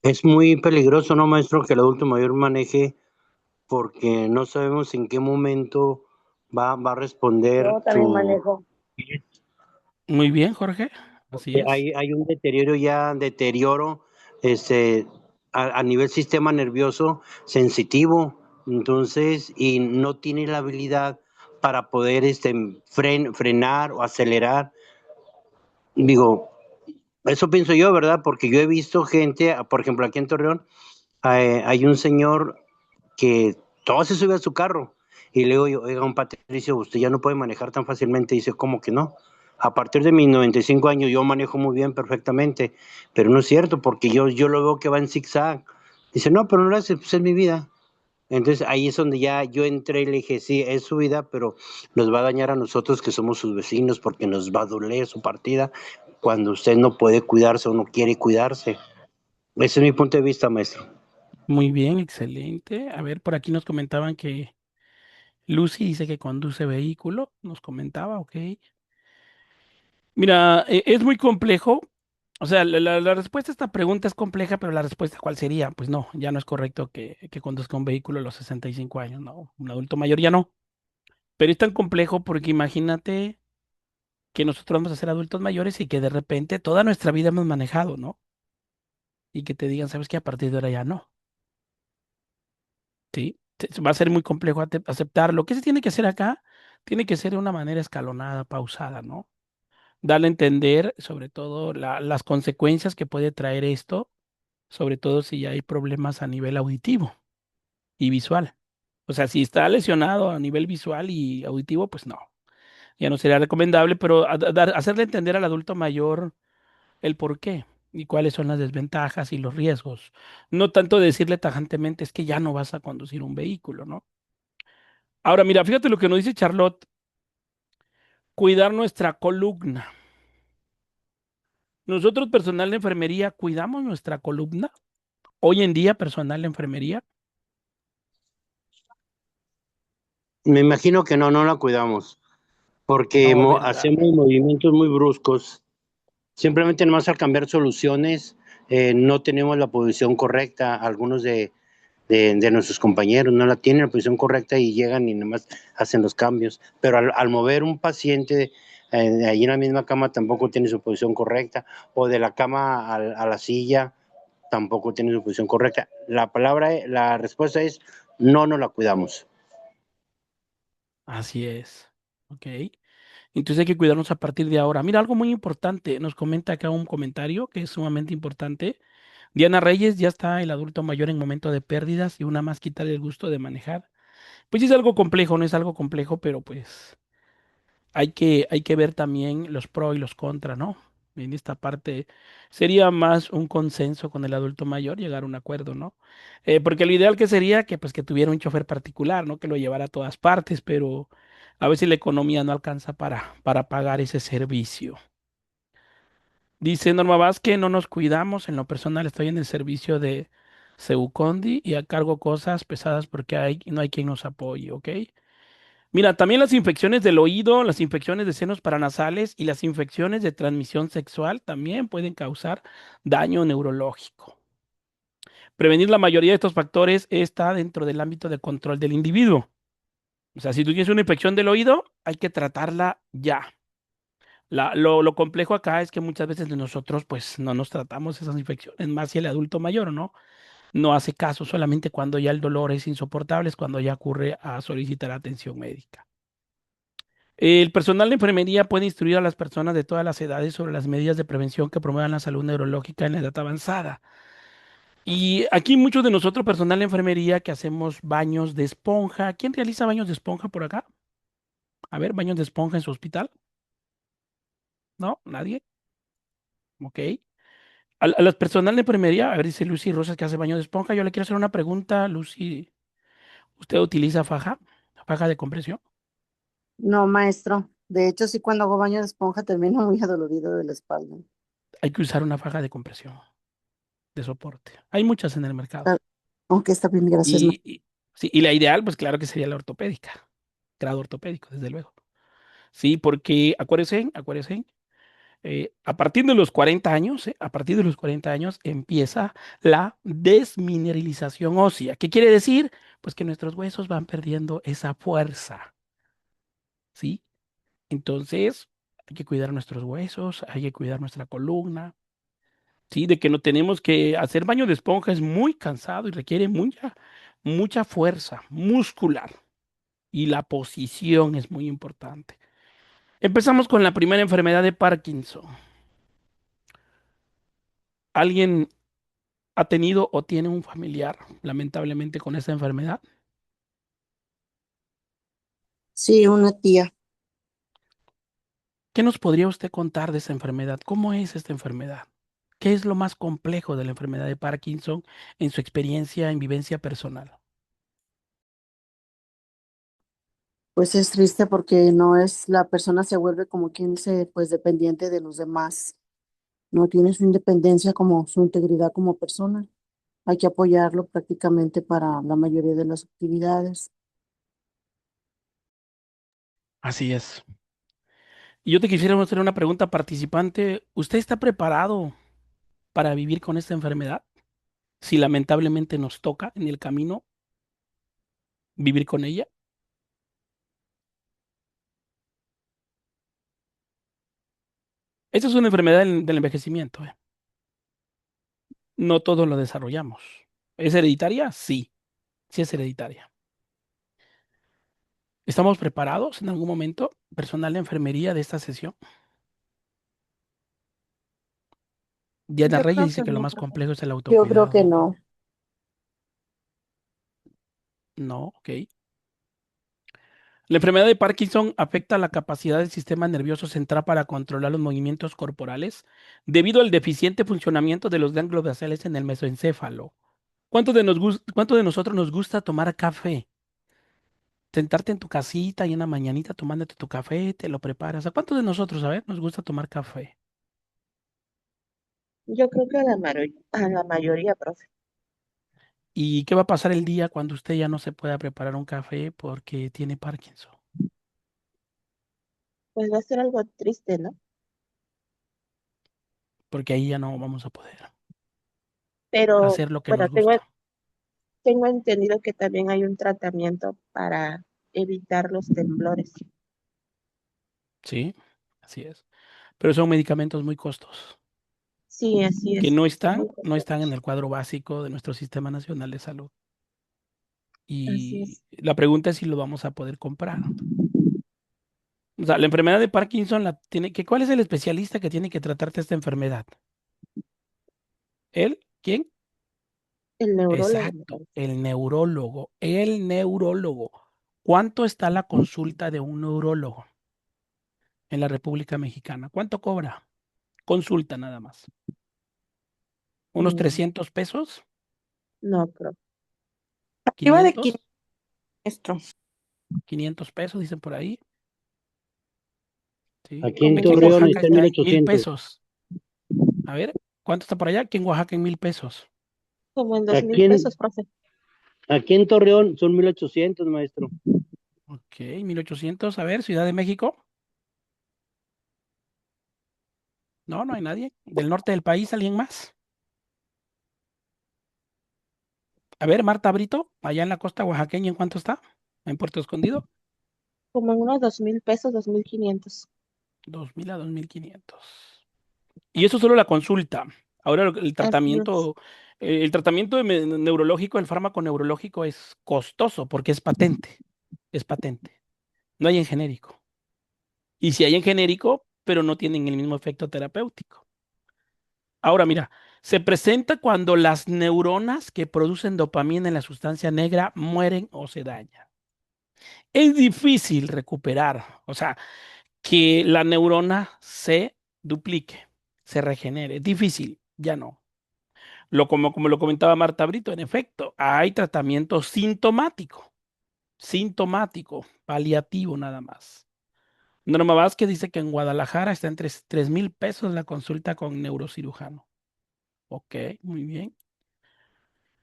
Es muy peligroso, ¿no, maestro, que el adulto mayor maneje porque no sabemos en qué momento va a responder Yo también su... manejo. Muy bien, Jorge. Así es. Hay un deterioro este, a nivel sistema nervioso sensitivo, entonces, y no tiene la habilidad para poder frenar o acelerar. Digo, eso pienso yo, ¿verdad? Porque yo he visto gente, por ejemplo, aquí en Torreón, hay un señor que todo se sube a su carro. Y le digo yo, oiga, un Patricio, usted ya no puede manejar tan fácilmente. Dice, ¿cómo que no? A partir de mis 95 años yo manejo muy bien, perfectamente. Pero no es cierto, porque yo lo veo que va en zigzag. Dice, no, pero no lo hace, pues es mi vida. Entonces ahí es donde ya yo entré y le dije, sí, es su vida, pero nos va a dañar a nosotros que somos sus vecinos porque nos va a doler su partida cuando usted no puede cuidarse o no quiere cuidarse. Ese es mi punto de vista, maestro. Muy bien, excelente. A ver, por aquí nos comentaban que Lucy dice que conduce vehículo. Nos comentaba, ok. Mira, es muy complejo. O sea, la respuesta a esta pregunta es compleja, pero la respuesta ¿cuál sería? Pues no, ya no es correcto que conduzca un vehículo a los 65 años, no. Un adulto mayor ya no. Pero es tan complejo porque imagínate que nosotros vamos a ser adultos mayores y que de repente toda nuestra vida hemos manejado, ¿no? Y que te digan, ¿sabes qué? A partir de ahora ya no. Sí, va a ser muy complejo aceptarlo. ¿Qué se tiene que hacer acá? Tiene que ser de una manera escalonada, pausada, ¿no? Darle a entender, sobre todo, las consecuencias que puede traer esto, sobre todo si ya hay problemas a nivel auditivo y visual. O sea, si está lesionado a nivel visual y auditivo, pues no, ya no sería recomendable, pero hacerle entender al adulto mayor el por qué y cuáles son las desventajas y los riesgos. No tanto decirle tajantemente es que ya no vas a conducir un vehículo, ¿no? Ahora, mira, fíjate lo que nos dice Charlotte, cuidar nuestra columna. Nosotros, personal de enfermería, cuidamos nuestra columna. Hoy en día, personal de enfermería. Me imagino que no la cuidamos, porque No, ¿verdad? hacemos movimientos muy bruscos. Simplemente nomás al cambiar soluciones, no tenemos la posición correcta. Algunos de nuestros compañeros no la tienen la posición correcta y llegan y nomás hacen los cambios. Pero al mover un paciente ahí en la misma cama tampoco tiene su posición correcta, o de la cama a la silla tampoco tiene su posición correcta. La respuesta es no la cuidamos. Así es. Ok. Entonces hay que cuidarnos a partir de ahora. Mira, algo muy importante. Nos comenta acá un comentario que es sumamente importante. Diana Reyes, ya está el adulto mayor en momento de pérdidas y una más quitarle el gusto de manejar. Pues sí es algo complejo, no es algo complejo, pero pues hay que ver también los pros y los contras, ¿no? En esta parte sería más un consenso con el adulto mayor, llegar a un acuerdo, ¿no? Porque lo ideal que sería que pues que tuviera un chofer particular, ¿no? Que lo llevara a todas partes, pero a veces la economía no alcanza para pagar ese servicio. Dice Norma Vázquez, no nos cuidamos, en lo personal estoy en el servicio de Seucondi y a cargo cosas pesadas porque no hay quien nos apoye, ¿ok? Mira, también las infecciones del oído, las infecciones de senos paranasales y las infecciones de transmisión sexual también pueden causar daño neurológico. Prevenir la mayoría de estos factores está dentro del ámbito de control del individuo. O sea, si tú tienes una infección del oído, hay que tratarla ya. Lo complejo acá es que muchas veces nosotros pues no nos tratamos esas infecciones, más si el adulto mayor, ¿no? No hace caso solamente cuando ya el dolor es insoportable, es cuando ya ocurre a solicitar atención médica. El personal de enfermería puede instruir a las personas de todas las edades sobre las medidas de prevención que promuevan la salud neurológica en la edad avanzada. Y aquí muchos de nosotros, personal de enfermería, que hacemos baños de esponja. ¿Quién realiza baños de esponja por acá? A ver, baños de esponja en su hospital. ¿No? ¿Nadie? Ok. A las personal de enfermería, a ver, dice Lucy Rosas que hace baño de esponja. Yo le quiero hacer una pregunta, Lucy. ¿Usted utiliza faja? ¿Faja de compresión? No, maestro. De hecho, sí, cuando hago baño de esponja termino muy adolorido de la espalda. Hay que usar una faja de compresión, de soporte. Hay muchas en el mercado. Ah, aunque está bien, gracias, Sí, y la ideal, pues claro que sería la ortopédica, grado ortopédico, desde luego. Sí, porque acuérdense, a partir de los 40 años, a partir de los 40 años empieza la desmineralización ósea. ¿Qué quiere decir? Pues que nuestros huesos van perdiendo esa fuerza, ¿sí? Entonces, hay que cuidar nuestros huesos, hay que cuidar nuestra columna, ¿sí? De que no tenemos que hacer baño de esponja es muy cansado y requiere mucha fuerza muscular. Y la posición es muy importante. Empezamos con la primera enfermedad de Parkinson. ¿Alguien ha tenido o tiene un familiar lamentablemente con esta enfermedad? Sí, una tía. ¿Qué nos podría usted contar de esta enfermedad? ¿Cómo es esta enfermedad? ¿Qué es lo más complejo de la enfermedad de Parkinson en su experiencia, en vivencia personal? Pues es triste porque no es, la persona se vuelve como quien dice, pues dependiente de los demás. No tiene su independencia como su integridad como persona. Hay que apoyarlo prácticamente para la mayoría de las actividades. Así es. Y yo te quisiera hacer una pregunta participante. ¿Usted está preparado para vivir con esta enfermedad? Si lamentablemente nos toca en el camino vivir con ella. Esta es una enfermedad del envejecimiento. No todos lo desarrollamos. ¿Es hereditaria? Sí, sí es hereditaria. ¿Estamos preparados en algún momento, personal de enfermería de esta sesión? Diana Yo Reyes creo dice que que lo no. más complejo es el Yo creo que autocuidado. no. No, ok. La enfermedad de Parkinson afecta la capacidad del sistema nervioso central para controlar los movimientos corporales debido al deficiente funcionamiento de los ganglios basales en el mesoencéfalo. ¿Cuánto de nosotros nos gusta tomar café? Sentarte en tu casita y una mañanita tomándote tu café, te lo preparas. ¿A cuántos de nosotros, a ver, nos gusta tomar café? Yo creo que a la mayoría, profe. ¿Y qué va a pasar el día cuando usted ya no se pueda preparar un café porque tiene Parkinson? Pues va a ser algo triste, ¿no? Porque ahí ya no vamos a poder Pero hacer lo que bueno, nos gusta. tengo entendido que también hay un tratamiento para evitar los temblores. Sí, así es. Pero son medicamentos muy costosos, Sí, así que es. no Son muy no están en costosos. el cuadro básico de nuestro Sistema Nacional de Salud. Así Y es. la pregunta es si lo vamos a poder comprar. O sea, la enfermedad de Parkinson ¿cuál es el especialista que tiene que tratarte esta enfermedad? ¿Él? ¿Quién? El neurólogo, me Exacto, parece. el neurólogo, el neurólogo. ¿Cuánto está la consulta de un neurólogo en la República Mexicana? ¿Cuánto cobra? Consulta nada más. ¿Unos Mm, 300 pesos? No creo. Arriba de ¿500? 500. 500 pesos, dicen por ahí. ¿Sí? Aquí en Como Aquí en Torreón Oaxaca está en está en 1800. 1000 pesos. A ver, ¿cuánto está por allá? Aquí en Oaxaca en 1000 pesos. como en 2,000 Aquí pesos, en, profe. aquí en Torreón son 1800, maestro. Ok, 1800. A ver, Ciudad de México. No, no hay nadie. ¿Del norte del país alguien más? A ver, Marta Brito, allá en la costa oaxaqueña, ¿en cuánto está? En Puerto Escondido. Como en unos 2,000 pesos, 2,500. 2000 a 2500. Y eso solo la consulta. Ahora Así es. el tratamiento neurológico, el fármaco neurológico es costoso porque es patente. Es patente. No hay en genérico. Y si hay en genérico, pero no tienen el mismo efecto terapéutico. Ahora, mira, se presenta cuando las neuronas que producen dopamina en la sustancia negra mueren o se dañan. Es difícil recuperar, o sea, que la neurona se duplique, se regenere. Es difícil, ya no. Como lo comentaba Marta Brito, en efecto, hay tratamiento sintomático, paliativo nada más. Norma Vázquez dice que en Guadalajara está entre 3000 pesos la consulta con neurocirujano. Ok, muy bien.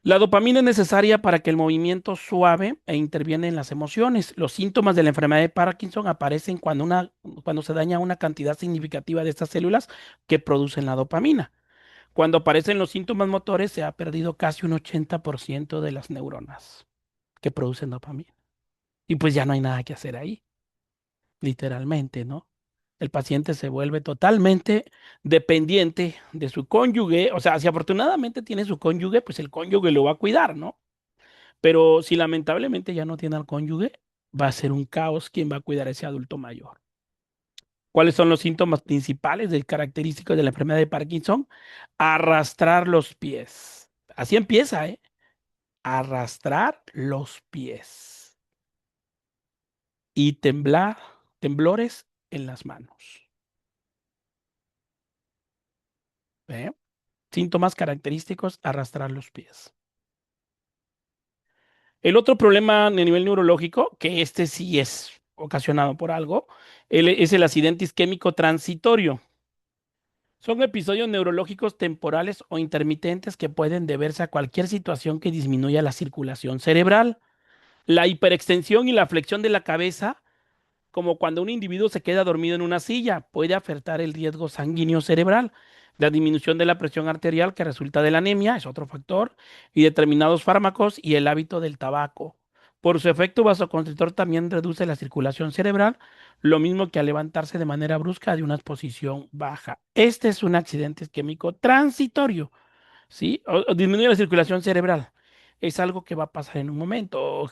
La dopamina es necesaria para que el movimiento suave e interviene en las emociones. Los síntomas de la enfermedad de Parkinson aparecen cuando se daña una cantidad significativa de estas células que producen la dopamina. Cuando aparecen los síntomas motores, se ha perdido casi un 80% de las neuronas que producen dopamina. Y pues ya no hay nada que hacer ahí, literalmente, ¿no? El paciente se vuelve totalmente dependiente de su cónyuge. O sea, si afortunadamente tiene su cónyuge, pues el cónyuge lo va a cuidar, ¿no? Pero si lamentablemente ya no tiene al cónyuge, va a ser un caos quien va a cuidar a ese adulto mayor. ¿Cuáles son los síntomas principales del característico de la enfermedad de Parkinson? Arrastrar los pies. Así empieza, ¿eh? Arrastrar los pies. Y temblores en las manos. ¿Ve? Síntomas característicos, arrastrar los pies. El otro problema a nivel neurológico, que este sí es ocasionado por algo, es el accidente isquémico transitorio. Son episodios neurológicos temporales o intermitentes que pueden deberse a cualquier situación que disminuya la circulación cerebral. La hiperextensión y la flexión de la cabeza, como cuando un individuo se queda dormido en una silla, puede afectar el riesgo sanguíneo cerebral. La disminución de la presión arterial que resulta de la anemia es otro factor, y determinados fármacos y el hábito del tabaco. Por su efecto vasoconstrictor también reduce la circulación cerebral, lo mismo que al levantarse de manera brusca de una posición baja. Este es un accidente isquémico transitorio, ¿sí? O disminuye la circulación cerebral. Es algo que va a pasar en un momento.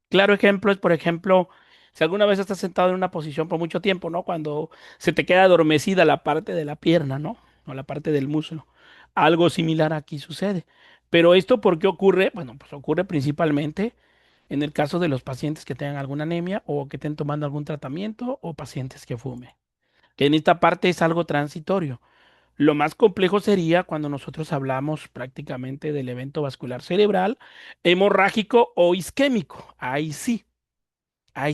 Claro ejemplo es, por ejemplo, si alguna vez estás sentado en una posición por mucho tiempo, ¿no? Cuando se te queda adormecida la parte de la pierna, ¿no? O la parte del muslo. Algo similar aquí sucede. Pero esto, ¿por qué ocurre? Bueno, pues ocurre principalmente en el caso de los pacientes que tengan alguna anemia o que estén tomando algún tratamiento o pacientes que fumen. Que en esta parte es algo transitorio. Lo más complejo sería cuando nosotros hablamos prácticamente del evento vascular cerebral, hemorrágico o isquémico. Ahí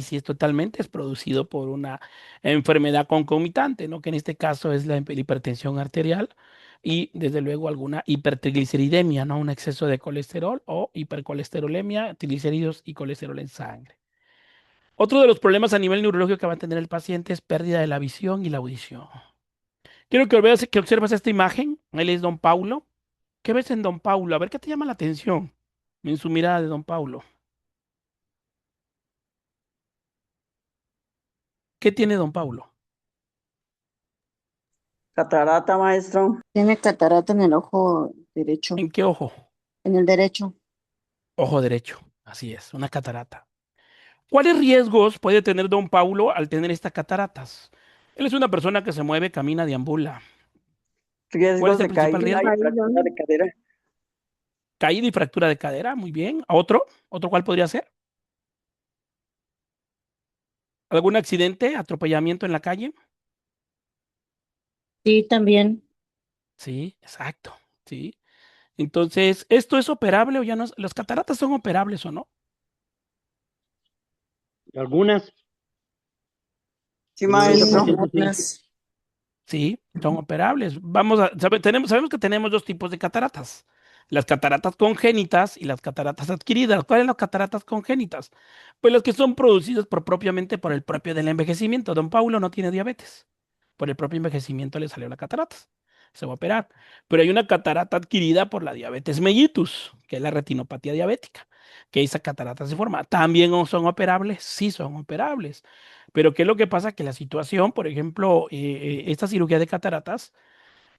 sí es totalmente, es producido por una enfermedad concomitante, ¿no? Que en este caso es la hipertensión arterial y desde luego alguna hipertrigliceridemia, ¿no? Un exceso de colesterol o hipercolesterolemia, triglicéridos y colesterol en sangre. Otro de los problemas a nivel neurológico que va a tener el paciente es pérdida de la visión y la audición. Quiero que observes esta imagen. Él es Don Paulo. ¿Qué ves en Don Paulo? A ver qué te llama la atención en su mirada de Don Paulo. ¿Qué tiene Don Paulo? Catarata, maestro. Tiene catarata en el ojo derecho, ¿En qué ojo? en el derecho. Ojo derecho. Así es, una catarata. ¿Cuáles riesgos puede tener Don Paulo al tener estas cataratas? Él es una persona que se mueve, camina, deambula. ¿Cuál es Riesgos el de principal caída riesgo? y Caída. fractura de cadera. Caída y fractura de cadera, muy bien. ¿Otro? ¿Otro cuál podría ser? ¿Algún accidente, atropellamiento en la calle? Sí, también. Sí, exacto. Sí. Entonces, ¿esto es operable o ya no? ¿Las cataratas son operables o no? Algunas, Sí, el Sí, maestro. 90% sí. algunas. Sí, son operables. Sabemos que tenemos dos tipos de cataratas. Las cataratas congénitas y las cataratas adquiridas. ¿Cuáles son las cataratas congénitas? Pues las que son producidas propiamente por el propio del envejecimiento. Don Paulo no tiene diabetes. Por el propio envejecimiento le salió la catarata. Se va a operar. Pero hay una catarata adquirida por la diabetes mellitus, que es la retinopatía diabética, que esa catarata se forma. ¿También son operables? Sí, son operables. Pero ¿qué es lo que pasa? Que la situación, por ejemplo, esta cirugía de cataratas,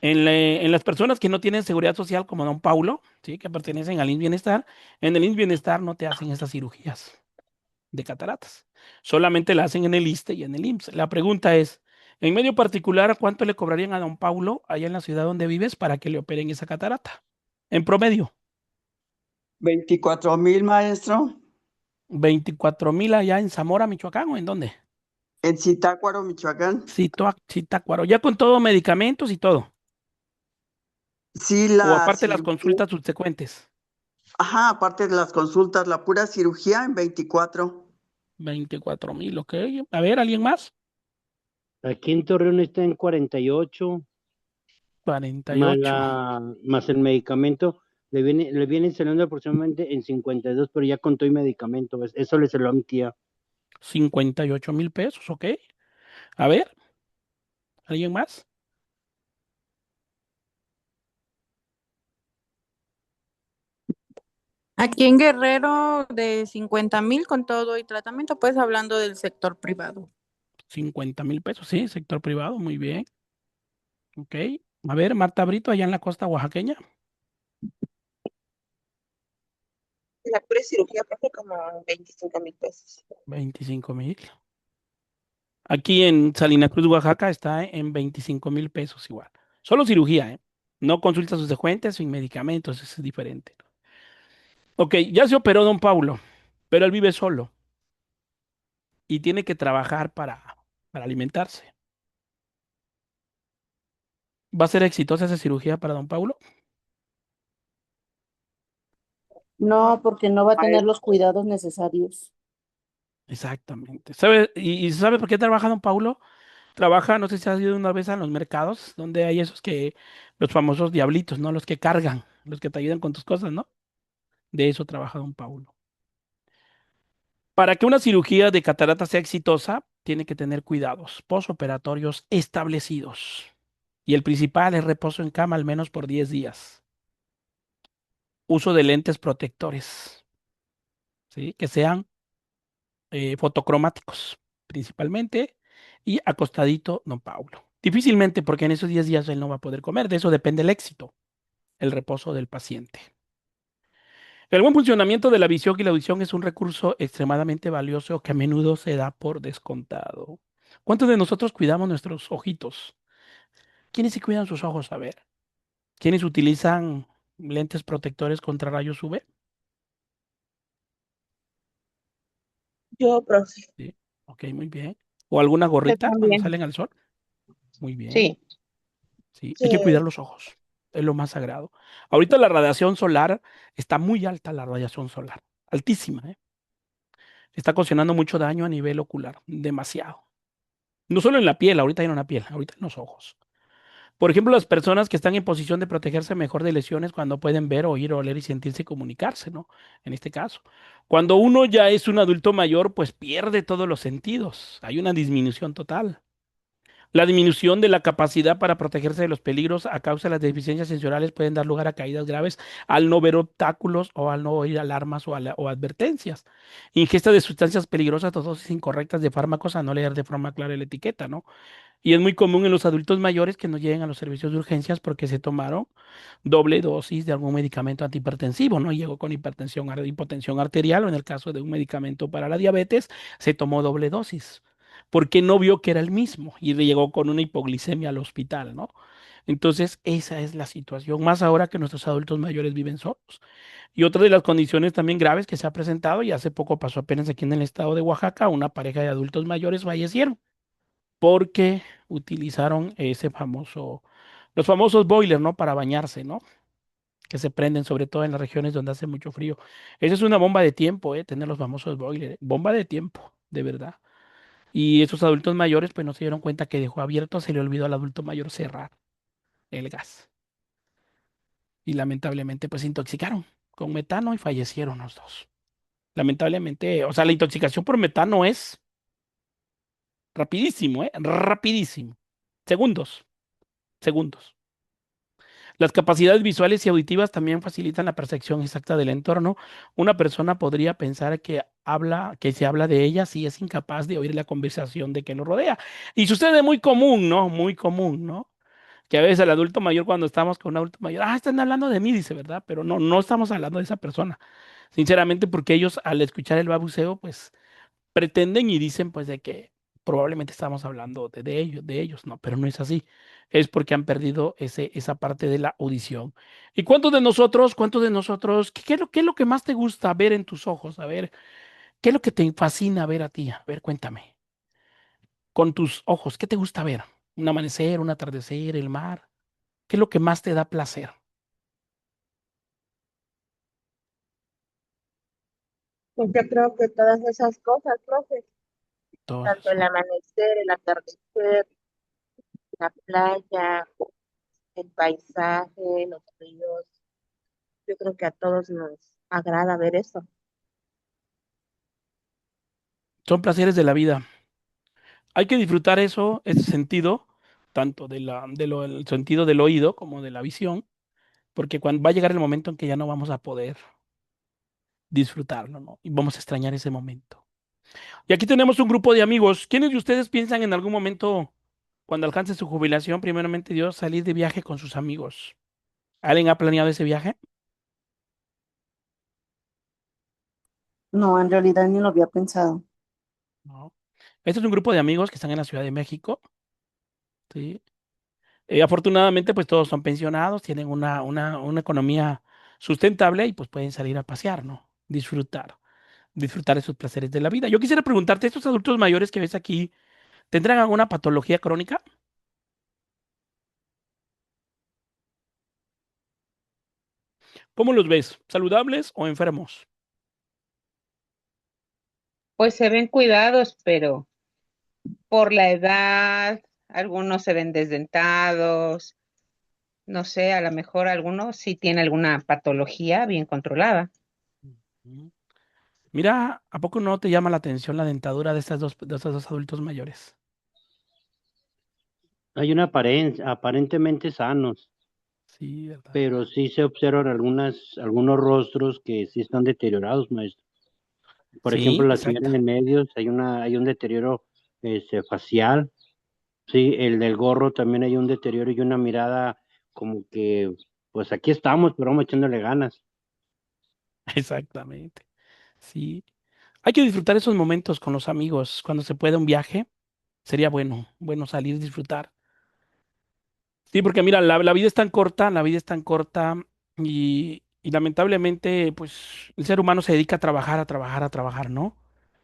en las personas que no tienen seguridad social, como don Paulo, ¿sí? Que pertenecen al IMSS Bienestar, en el IMSS Bienestar no te hacen estas cirugías de cataratas. Solamente la hacen en el ISSSTE y en el IMSS. La pregunta es, en medio particular, ¿cuánto le cobrarían a don Paulo allá en la ciudad donde vives para que le operen esa catarata? En promedio, 24,000, maestro. 24,000 allá en Zamora, Michoacán, ¿o en dónde? En Zitácuaro, Michoacán. Zitácuaro, ya con todo medicamentos y todo. Sí, O la aparte las cirugía. consultas subsecuentes. Ajá, aparte de las consultas, la pura cirugía en 24. 24,000, ok. A ver, ¿alguien más? Aquí en Torreón está en 48, más, 48. más el medicamento, le viene saliendo aproximadamente en 52, pero ya con todo y medicamento, ¿ves? Eso le salió a mi tía. 58,000 pesos, ok. A ver, ¿alguien más? Aquí en Guerrero de 50,000 con todo y tratamiento, pues hablando del sector privado. 50,000 pesos, sí, sector privado, muy bien. Ok. A ver, Marta Brito, allá en la costa oaxaqueña, La pura cirugía, profe, como 25,000 pesos. 25,000. Aquí en Salina Cruz, Oaxaca, está en 25,000 pesos igual. Solo cirugía, ¿eh? No consultas subsecuentes, sin medicamentos, eso es diferente. Ok, ya se operó don Paulo, pero él vive solo y tiene que trabajar para alimentarse. ¿Va a ser exitosa esa cirugía para don Paulo? No, porque no va a tener Maestro. los cuidados necesarios. Exactamente. ¿Sabe? ¿Y sabe por qué trabaja don Paulo? Trabaja, no sé si has ido una vez a los mercados, donde hay esos los famosos diablitos, ¿no? Los que cargan, los que te ayudan con tus cosas, ¿no? De eso trabaja don Paulo. Para que una cirugía de catarata sea exitosa, tiene que tener cuidados postoperatorios establecidos. Y el principal es reposo en cama al menos por 10 días. Uso de lentes protectores, ¿sí? Que sean fotocromáticos, principalmente, y acostadito don Paulo. Difícilmente, porque en esos 10 días él no va a poder comer. De eso depende el éxito, el reposo del paciente. El buen funcionamiento de la visión y la audición es un recurso extremadamente valioso que a menudo se da por descontado. ¿Cuántos de nosotros cuidamos nuestros ojitos? ¿Quiénes se cuidan sus ojos? A ver. ¿Quiénes utilizan lentes protectores contra rayos UV? Yo, profe. Sí. Ok, muy bien. ¿O alguna Yo gorrita cuando también. salen al sol? Muy bien. Sí, Sí, hay que cuidar sí. los ojos. Es lo más sagrado. Ahorita la radiación solar está muy alta, la radiación solar. Altísima, ¿eh? Está ocasionando mucho daño a nivel ocular. Demasiado. No solo en la piel, ahorita en la piel, ahorita en los ojos. Por ejemplo, las personas que están en posición de protegerse mejor de lesiones cuando pueden ver, oír, oler y sentirse y comunicarse, ¿no? En este caso. Cuando uno ya es un adulto mayor, pues pierde todos los sentidos. Hay una disminución total. La disminución de la capacidad para protegerse de los peligros a causa de las deficiencias sensoriales pueden dar lugar a caídas graves al no ver obstáculos o al no oír alarmas o advertencias. Ingesta de sustancias peligrosas o dosis incorrectas de fármacos a no leer de forma clara la etiqueta, ¿no? Y es muy común en los adultos mayores que no lleguen a los servicios de urgencias porque se tomaron doble dosis de algún medicamento antihipertensivo, ¿no? Llegó con hipotensión arterial o en el caso de un medicamento para la diabetes, se tomó doble dosis porque no vio que era el mismo y le llegó con una hipoglicemia al hospital, ¿no? Entonces, esa es la situación, más ahora que nuestros adultos mayores viven solos. Y otra de las condiciones también graves que se ha presentado, y hace poco pasó apenas aquí en el estado de Oaxaca, una pareja de adultos mayores fallecieron porque utilizaron los famosos boilers, ¿no? Para bañarse, ¿no? Que se prenden sobre todo en las regiones donde hace mucho frío. Esa es una bomba de tiempo, tener los famosos boilers, bomba de tiempo, de verdad. Y esos adultos mayores pues no se dieron cuenta que dejó abierto, se le olvidó al adulto mayor cerrar el gas. Y lamentablemente pues se intoxicaron con metano y fallecieron los dos. Lamentablemente, o sea, la intoxicación por metano es rapidísimo, rapidísimo. Segundos, segundos. Las capacidades visuales y auditivas también facilitan la percepción exacta del entorno. Una persona podría pensar que se habla de ella si es incapaz de oír la conversación de que lo rodea. Y sucede muy común, ¿no? Muy común, ¿no? Que a veces el adulto mayor, cuando estamos con un adulto mayor, están hablando de mí, dice, ¿verdad? Pero no, no estamos hablando de esa persona. Sinceramente, porque ellos al escuchar el babuceo, pues pretenden y dicen pues de que probablemente estamos hablando de ellos, no, pero no es así. Es porque han perdido esa parte de la audición. ¿Y cuántos de nosotros, qué es lo que más te gusta ver en tus ojos? A ver, ¿qué es lo que te fascina ver a ti? A ver, cuéntame. Con tus ojos, ¿qué te gusta ver? ¿Un amanecer, un atardecer, el mar? ¿Qué es lo que más te da placer? Pues yo creo que todas esas cosas, profe, Todo tanto el eso. amanecer, el atardecer, la playa, el paisaje, los ríos, yo creo que a todos nos agrada ver eso. Son placeres de la vida. Hay que disfrutar eso, ese sentido, tanto el sentido del oído como de la visión, porque cuando va a llegar el momento en que ya no vamos a poder disfrutarlo, ¿no? Y vamos a extrañar ese momento. Y aquí tenemos un grupo de amigos. ¿Quiénes de ustedes piensan en algún momento, cuando alcance su jubilación, primeramente Dios, salir de viaje con sus amigos? ¿Alguien ha planeado ese viaje? No, en realidad ni lo había pensado. No. Este es un grupo de amigos que están en la Ciudad de México, ¿sí? Afortunadamente, pues todos son pensionados, tienen una economía sustentable y pues pueden salir a pasear, ¿no? Disfrutar de sus placeres de la vida. Yo quisiera preguntarte, estos adultos mayores que ves aquí, ¿tendrán alguna patología crónica? ¿Cómo los ves? ¿Saludables o enfermos? Pues se ven cuidados, pero por la edad, algunos se ven desdentados, no sé, a lo mejor algunos sí tienen alguna patología bien controlada. Mm. Mira, ¿a poco no te llama la atención la dentadura de estos dos adultos mayores? Hay una aparentemente sanos, Sí, ¿verdad? pero sí se observan algunos rostros que sí están deteriorados, maestro. Por ejemplo, Sí, la señora exacto. en el medio, hay un deterioro facial. Sí, el del gorro también hay un deterioro y una mirada como que, pues aquí estamos, pero vamos echándole ganas. Exactamente. Sí. Hay que disfrutar esos momentos con los amigos. Cuando se pueda un viaje, sería bueno salir y disfrutar. Sí, porque mira, la vida es tan corta, la vida es tan corta y lamentablemente, pues el ser humano se dedica a trabajar, ¿no?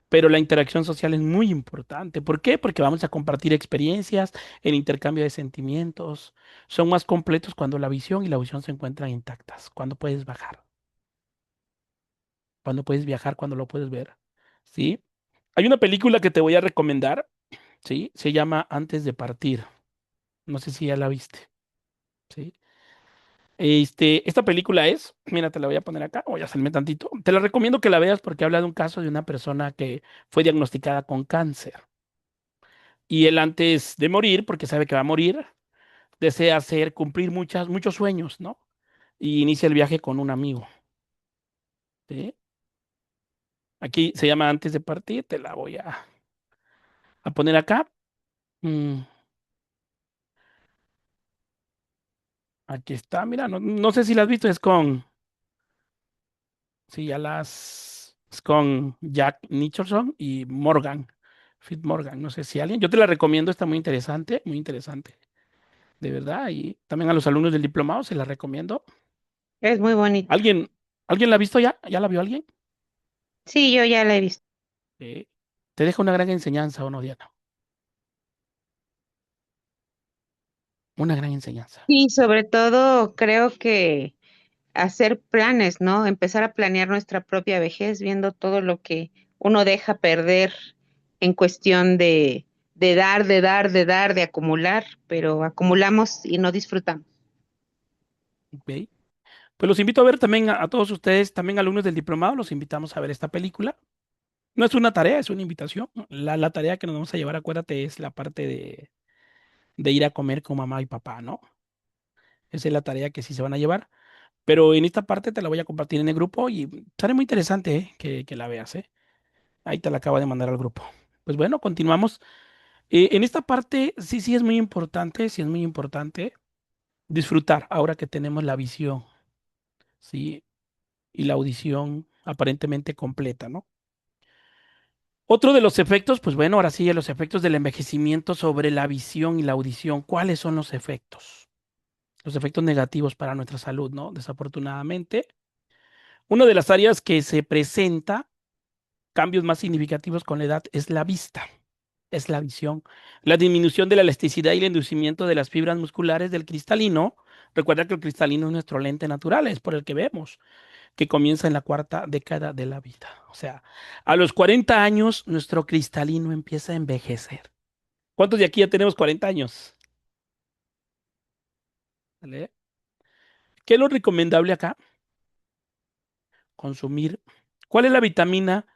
Pero la interacción social es muy importante. ¿Por qué? Porque vamos a compartir experiencias, el intercambio de sentimientos. Son más completos cuando la visión y la audición se encuentran intactas, cuando puedes bajar, cuando puedes viajar, cuando lo puedes ver. ¿Sí? Hay una película que te voy a recomendar, ¿sí? Se llama Antes de partir. No sé si ya la viste, ¿sí? Esta película mira, te la voy a poner acá, voy a salirme tantito. Te la recomiendo que la veas porque habla de un caso de una persona que fue diagnosticada con cáncer. Y él antes de morir, porque sabe que va a morir, desea cumplir muchos sueños, ¿no? Y inicia el viaje con un amigo, ¿sí? Aquí se llama Antes de partir, te la voy a poner acá. Mm, aquí está, mira, no sé si la has visto, sí, es con Jack Nicholson y Morgan, Fit Morgan, no sé si alguien, yo te la recomiendo, está muy interesante, muy interesante. de verdad. Y también a los alumnos del diplomado se la recomiendo. Es muy bonita. ¿Alguien la ha visto ya? ¿Ya la vio alguien? Sí, yo ya la he visto. Te deja una gran enseñanza, ¿o no, Diana? Una gran enseñanza. Y sobre todo creo que hacer planes, ¿no? Empezar a planear nuestra propia vejez, viendo todo lo que uno deja perder en cuestión de dar, de dar, de dar, de acumular, pero acumulamos y no disfrutamos. Ok. Pues los invito a ver también a todos ustedes, también alumnos del diplomado, los invitamos a ver esta película. No es una tarea, es una invitación. La tarea que nos vamos a llevar, acuérdate, es la parte de ir a comer con mamá y papá, ¿no? Esa es la tarea que sí se van a llevar. Pero en esta parte te la voy a compartir en el grupo y será muy interesante, que la veas, ¿eh? Ahí te la acabo de mandar al grupo. Pues bueno, continuamos. En esta parte sí es muy importante, sí es muy importante disfrutar ahora que tenemos la visión, ¿sí? Y la audición aparentemente completa, ¿no? Otro de los efectos, pues bueno, ahora sí, los efectos del envejecimiento sobre la visión y la audición. ¿Cuáles son los efectos? Los efectos negativos para nuestra salud, ¿no? Desafortunadamente, una de las áreas que se presenta cambios más significativos con la edad es la vista, es la visión. La disminución de la elasticidad y el endurecimiento de las fibras musculares del cristalino. Recuerda que el cristalino es nuestro lente natural, es por el que vemos, que comienza en la cuarta década de la vida. O sea, a los 40 años nuestro cristalino empieza a envejecer. ¿Cuántos de aquí ya tenemos 40 años? ¿Vale? ¿Qué es lo recomendable acá? Consumir. ¿Cuál es la vitamina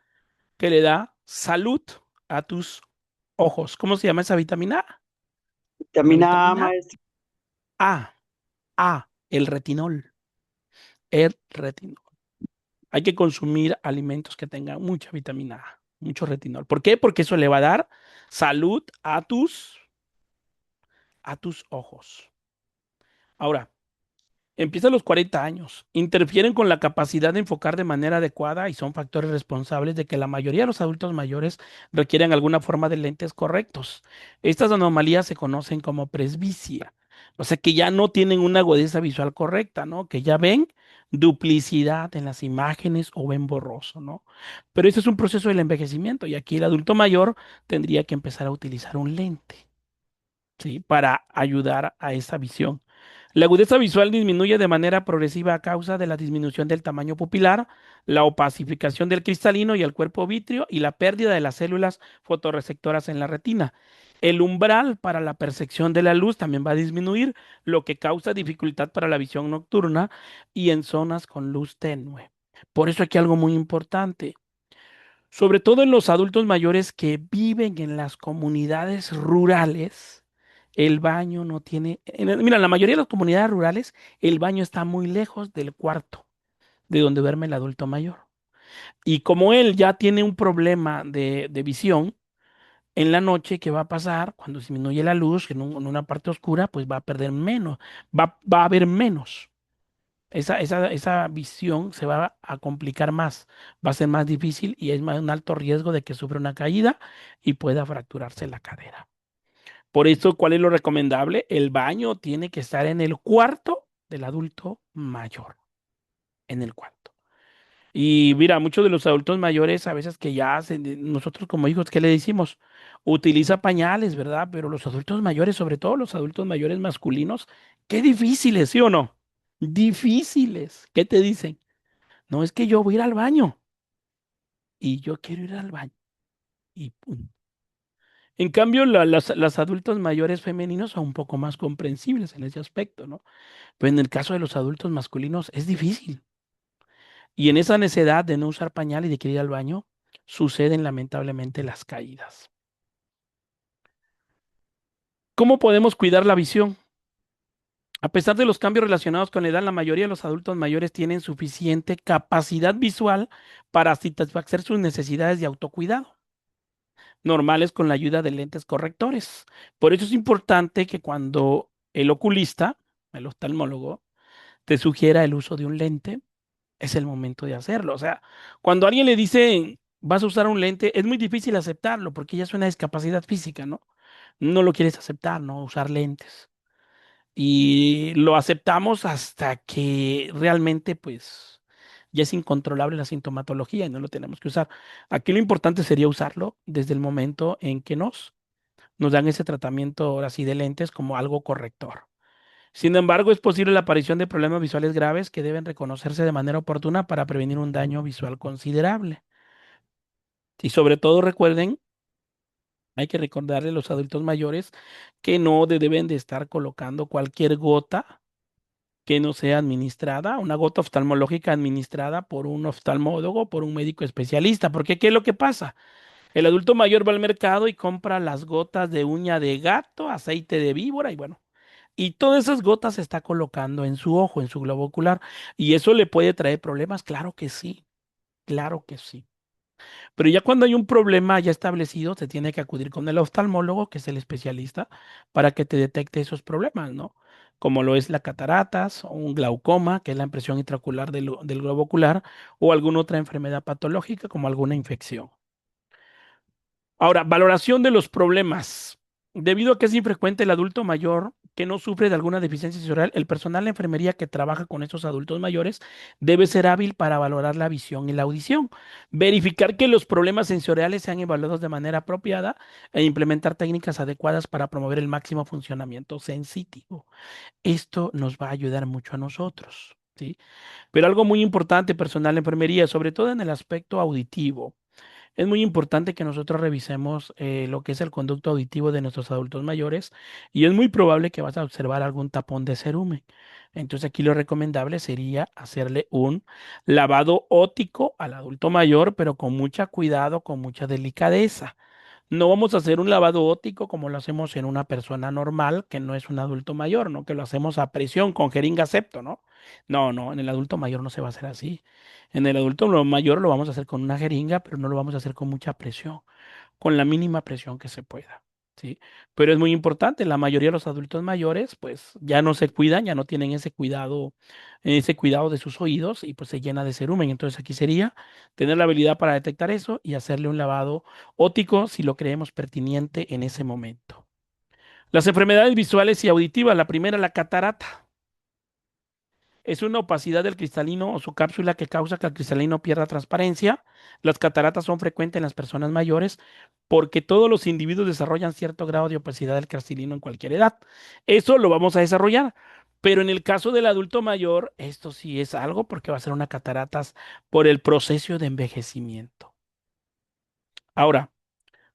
que le da salud a tus ojos? ¿Cómo se llama esa vitamina? La Vitamina A, vitamina maestro. A. El retinol. El retinol. Hay que consumir alimentos que tengan mucha vitamina A, mucho retinol. ¿Por qué? Porque eso le va a dar salud a tus ojos. Ahora, empieza a los 40 años. Interfieren con la capacidad de enfocar de manera adecuada y son factores responsables de que la mayoría de los adultos mayores requieren alguna forma de lentes correctos. Estas anomalías se conocen como presbicia. O sea, que ya no tienen una agudeza visual correcta, ¿no? Que ya ven duplicidad en las imágenes o ven borroso, ¿no? Pero ese es un proceso del envejecimiento y aquí el adulto mayor tendría que empezar a utilizar un lente, ¿sí? Para ayudar a esa visión. La agudeza visual disminuye de manera progresiva a causa de la disminución del tamaño pupilar, la opacificación del cristalino y el cuerpo vítreo y la pérdida de las células fotorreceptoras en la retina. El umbral para la percepción de la luz también va a disminuir, lo que causa dificultad para la visión nocturna y en zonas con luz tenue. Por eso aquí algo muy importante, sobre todo en los adultos mayores que viven en las comunidades rurales. El baño no tiene, mira, en la mayoría de las comunidades rurales, el baño está muy lejos del cuarto de donde duerme el adulto mayor. Y como él ya tiene un problema de visión, en la noche, ¿qué va a pasar? Cuando disminuye la luz en una parte oscura, pues va a perder menos, va a haber menos. Esa visión se va a complicar más, va a ser más difícil y es más un alto riesgo de que sufra una caída y pueda fracturarse la cadera. Por eso, ¿cuál es lo recomendable? El baño tiene que estar en el cuarto del adulto mayor, en el cuarto. Y mira, muchos de los adultos mayores, a veces que ya hacen, nosotros como hijos, ¿qué le decimos? Utiliza pañales, ¿verdad? Pero los adultos mayores, sobre todo los adultos mayores masculinos, qué difíciles, ¿sí o no? Difíciles. ¿Qué te dicen? No, es que yo voy a ir al baño y yo quiero ir al baño y pum. En cambio, las adultos mayores femeninos son un poco más comprensibles en ese aspecto, ¿no? Pero en el caso de los adultos masculinos es difícil. Y en esa necesidad de no usar pañal y de querer ir al baño, suceden lamentablemente las caídas. ¿Cómo podemos cuidar la visión? A pesar de los cambios relacionados con la edad, la mayoría de los adultos mayores tienen suficiente capacidad visual para satisfacer sus necesidades de autocuidado, normales con la ayuda de lentes correctores. Por eso es importante que cuando el oculista, el oftalmólogo, te sugiera el uso de un lente, es el momento de hacerlo. O sea, cuando alguien le dice, vas a usar un lente, es muy difícil aceptarlo porque ya es una discapacidad física, ¿no? No lo quieres aceptar, ¿no? Usar lentes. y lo aceptamos hasta que realmente pues ya es incontrolable la sintomatología y no lo tenemos que usar. Aquí lo importante sería usarlo desde el momento en que nos dan ese tratamiento ahora sí de lentes como algo corrector. Sin embargo, es posible la aparición de problemas visuales graves que deben reconocerse de manera oportuna para prevenir un daño visual considerable. Y sobre todo recuerden, hay que recordarle a los adultos mayores que no deben de estar colocando cualquier gota que no sea administrada, una gota oftalmológica administrada por un oftalmólogo, por un médico especialista, porque ¿qué es lo que pasa? El adulto mayor va al mercado y compra las gotas de uña de gato, aceite de víbora y bueno, y todas esas gotas se está colocando en su ojo, en su globo ocular, y eso le puede traer problemas, claro que sí, claro que sí. Pero ya cuando hay un problema ya establecido, se tiene que acudir con el oftalmólogo, que es el especialista, para que te detecte esos problemas, ¿no? Como lo es la cataratas o un glaucoma, que es la impresión intraocular del globo ocular, o alguna otra enfermedad patológica, como alguna infección. Ahora, valoración de los problemas. Debido a que es infrecuente el adulto mayor que no sufre de alguna deficiencia sensorial, el personal de enfermería que trabaja con estos adultos mayores debe ser hábil para valorar la visión y la audición, verificar que los problemas sensoriales sean evaluados de manera apropiada e implementar técnicas adecuadas para promover el máximo funcionamiento sensitivo. Esto nos va a ayudar mucho a nosotros, ¿sí? Pero algo muy importante, personal de enfermería, sobre todo en el aspecto auditivo. Es muy importante que nosotros revisemos lo que es el conducto auditivo de nuestros adultos mayores y es muy probable que vas a observar algún tapón de cerumen. Entonces aquí lo recomendable sería hacerle un lavado óptico al adulto mayor, pero con mucha cuidado, con mucha delicadeza. No vamos a hacer un lavado óptico como lo hacemos en una persona normal que no es un adulto mayor, ¿no? Que lo hacemos a presión con jeringa septo, ¿no? No, no, en el adulto mayor no se va a hacer así. En el adulto mayor lo vamos a hacer con una jeringa, pero no lo vamos a hacer con mucha presión, con la mínima presión que se pueda, ¿sí? Pero es muy importante, la mayoría de los adultos mayores pues ya no se cuidan, ya no tienen ese cuidado de sus oídos y pues se llena de cerumen. Entonces aquí sería tener la habilidad para detectar eso y hacerle un lavado óptico si lo creemos pertinente en ese momento. Las enfermedades visuales y auditivas, la primera, la catarata. Es una opacidad del cristalino o su cápsula que causa que el cristalino pierda transparencia. Las cataratas son frecuentes en las personas mayores porque todos los individuos desarrollan cierto grado de opacidad del cristalino en cualquier edad. Eso lo vamos a desarrollar. Pero en el caso del adulto mayor, esto sí es algo porque va a ser una cataratas por el proceso de envejecimiento. Ahora,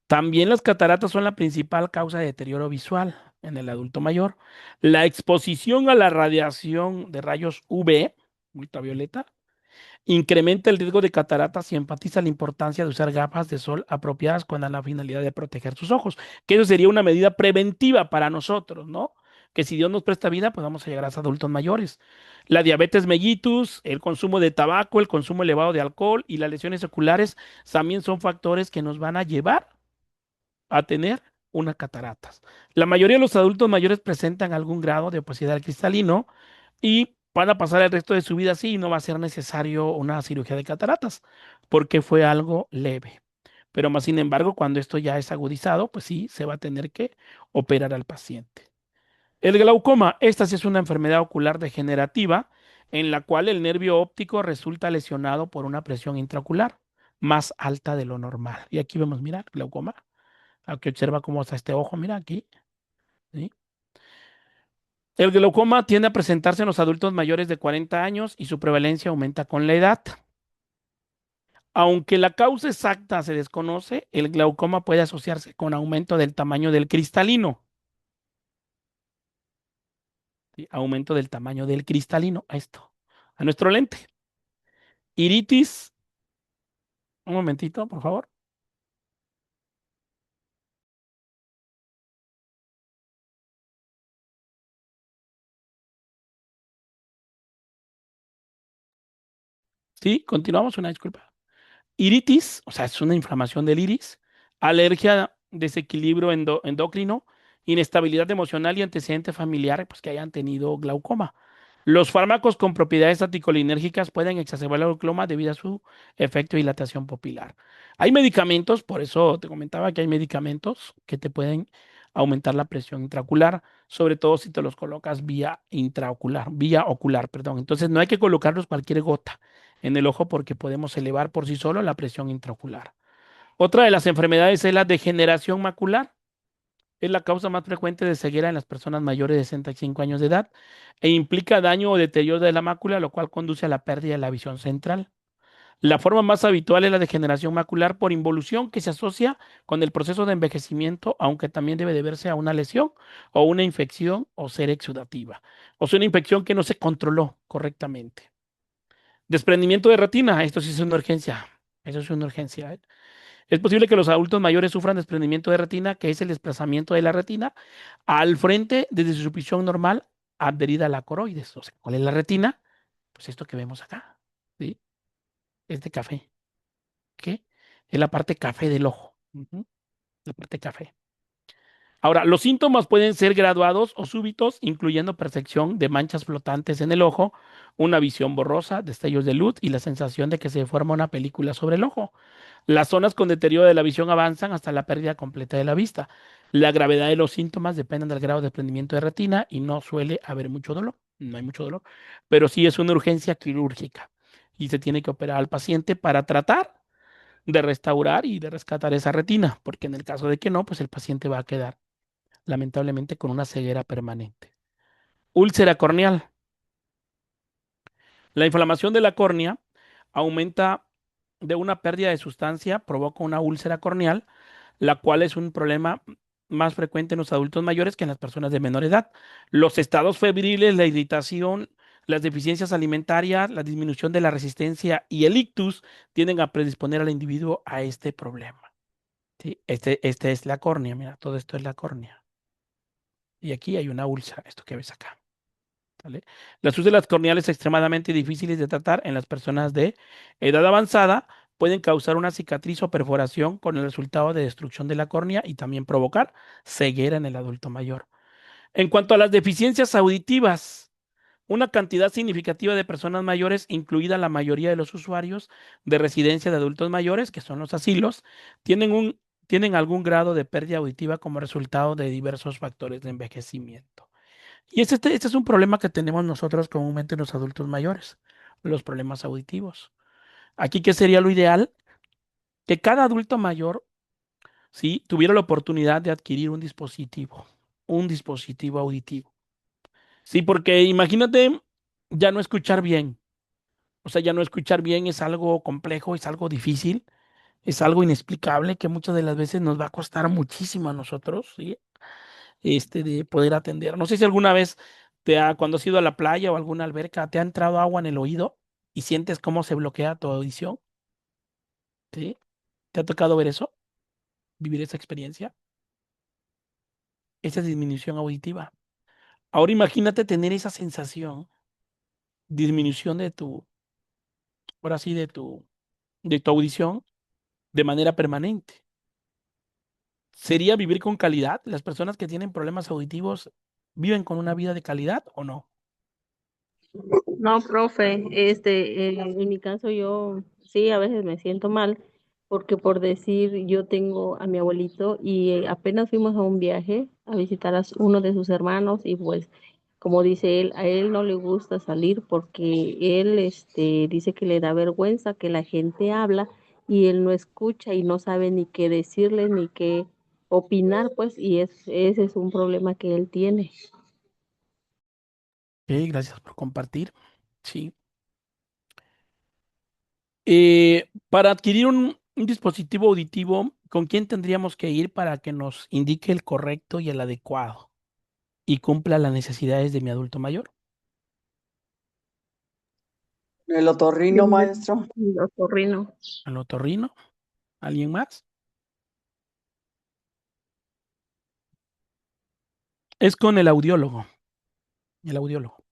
también las cataratas son la principal causa de deterioro visual en el adulto mayor. La exposición a la radiación de rayos UV, ultravioleta, incrementa el riesgo de cataratas y enfatiza la importancia de usar gafas de sol apropiadas con la finalidad de proteger sus ojos, que eso sería una medida preventiva para nosotros, ¿no? Que si Dios nos presta vida, pues vamos a llegar a ser adultos mayores. La diabetes mellitus, el consumo de tabaco, el consumo elevado de alcohol y las lesiones oculares también son factores que nos van a llevar a tener unas cataratas. La mayoría de los adultos mayores presentan algún grado de opacidad del cristalino y van a pasar el resto de su vida así y no va a ser necesario una cirugía de cataratas porque fue algo leve. Pero más sin embargo, cuando esto ya es agudizado, pues sí, se va a tener que operar al paciente. El glaucoma, esta sí es una enfermedad ocular degenerativa en la cual el nervio óptico resulta lesionado por una presión intraocular más alta de lo normal. Y aquí vemos, mira, glaucoma. Aquí observa cómo está este ojo, mira aquí. ¿Sí? El glaucoma tiende a presentarse en los adultos mayores de 40 años y su prevalencia aumenta con la edad. Aunque la causa exacta se desconoce, el glaucoma puede asociarse con aumento del tamaño del cristalino. ¿Sí? Aumento del tamaño del cristalino, a esto, a nuestro lente. Iritis, un momentito, por favor. Sí, continuamos, una disculpa. Iritis, o sea, es una inflamación del iris, alergia, desequilibrio endocrino, inestabilidad emocional y antecedente familiar, pues que hayan tenido glaucoma. Los fármacos con propiedades anticolinérgicas pueden exacerbar el glaucoma debido a su efecto de dilatación pupilar. Hay medicamentos, por eso te comentaba que hay medicamentos que te pueden aumentar la presión intraocular, sobre todo si te los colocas vía ocular, perdón. Entonces no hay que colocarlos cualquier gota en el ojo porque podemos elevar por sí solo la presión intraocular. Otra de las enfermedades es la degeneración macular. Es la causa más frecuente de ceguera en las personas mayores de 65 años de edad e implica daño o deterioro de la mácula, lo cual conduce a la pérdida de la visión central. La forma más habitual es la degeneración macular por involución que se asocia con el proceso de envejecimiento, aunque también debe deberse a una lesión o una infección o ser exudativa, o sea, una infección que no se controló correctamente. Desprendimiento de retina, esto sí es una urgencia. Eso es una urgencia, ¿eh? Es posible que los adultos mayores sufran desprendimiento de retina, que es el desplazamiento de la retina al frente desde su visión normal adherida a la coroides. O sea, ¿cuál es la retina? Pues esto que vemos acá, ¿sí? Es de café. ¿Qué? Es la parte café del ojo. La parte café. Ahora, los síntomas pueden ser graduados o súbitos, incluyendo percepción de manchas flotantes en el ojo, una visión borrosa, destellos de luz y la sensación de que se forma una película sobre el ojo. Las zonas con deterioro de la visión avanzan hasta la pérdida completa de la vista. La gravedad de los síntomas depende del grado de desprendimiento de retina y no suele haber mucho dolor. No hay mucho dolor, pero sí es una urgencia quirúrgica y se tiene que operar al paciente para tratar de restaurar y de rescatar esa retina, porque en el caso de que no, pues el paciente va a quedar lamentablemente con una ceguera permanente. Úlcera corneal. La inflamación de la córnea aumenta de una pérdida de sustancia, provoca una úlcera corneal, la cual es un problema más frecuente en los adultos mayores que en las personas de menor edad. Los estados febriles, la irritación, las deficiencias alimentarias, la disminución de la resistencia y el ictus tienden a predisponer al individuo a este problema. ¿Sí? Este es la córnea, mira, todo esto es la córnea. Y aquí hay una úlcera, esto que ves acá. ¿Vale? Las úlceras corneales extremadamente difíciles de tratar en las personas de edad avanzada pueden causar una cicatriz o perforación con el resultado de destrucción de la córnea y también provocar ceguera en el adulto mayor. En cuanto a las deficiencias auditivas, una cantidad significativa de personas mayores, incluida la mayoría de los usuarios de residencia de adultos mayores, que son los asilos, tienen algún grado de pérdida auditiva como resultado de diversos factores de envejecimiento. Y este es un problema que tenemos nosotros comúnmente en los adultos mayores, los problemas auditivos. Aquí, ¿qué sería lo ideal? Que cada adulto mayor, ¿sí?, tuviera la oportunidad de adquirir un dispositivo auditivo. Sí, porque imagínate ya no escuchar bien. O sea, ya no escuchar bien es algo complejo, es algo difícil, es algo inexplicable que muchas de las veces nos va a costar muchísimo a nosotros, ¿sí? De poder atender. No sé si alguna vez cuando has ido a la playa o alguna alberca, te ha entrado agua en el oído y sientes cómo se bloquea tu audición, ¿sí? ¿Te ha tocado ver eso? ¿Vivir esa experiencia? Esa disminución auditiva. Ahora imagínate tener esa sensación, disminución ahora sí, de tu audición de manera permanente. ¿Sería vivir con calidad? ¿Las personas que tienen problemas auditivos viven con una vida de calidad o no? No, profe, en mi caso yo sí, a veces me siento mal, porque por decir, yo tengo a mi abuelito y apenas fuimos a un viaje a visitar uno de sus hermanos y pues, como dice él, a él no le gusta salir porque él, dice que le da vergüenza que la gente habla y él no escucha y no sabe ni qué decirles ni qué opinar, pues, y ese es un problema que él tiene. Gracias por compartir. Sí. Para adquirir un dispositivo auditivo, ¿con quién tendríamos que ir para que nos indique el correcto y el adecuado y cumpla las necesidades de mi adulto mayor? El otorrino, maestro. El otorrino. ¿Al otorrino? ¿Alguien más? Es con el audiólogo. El audiólogo.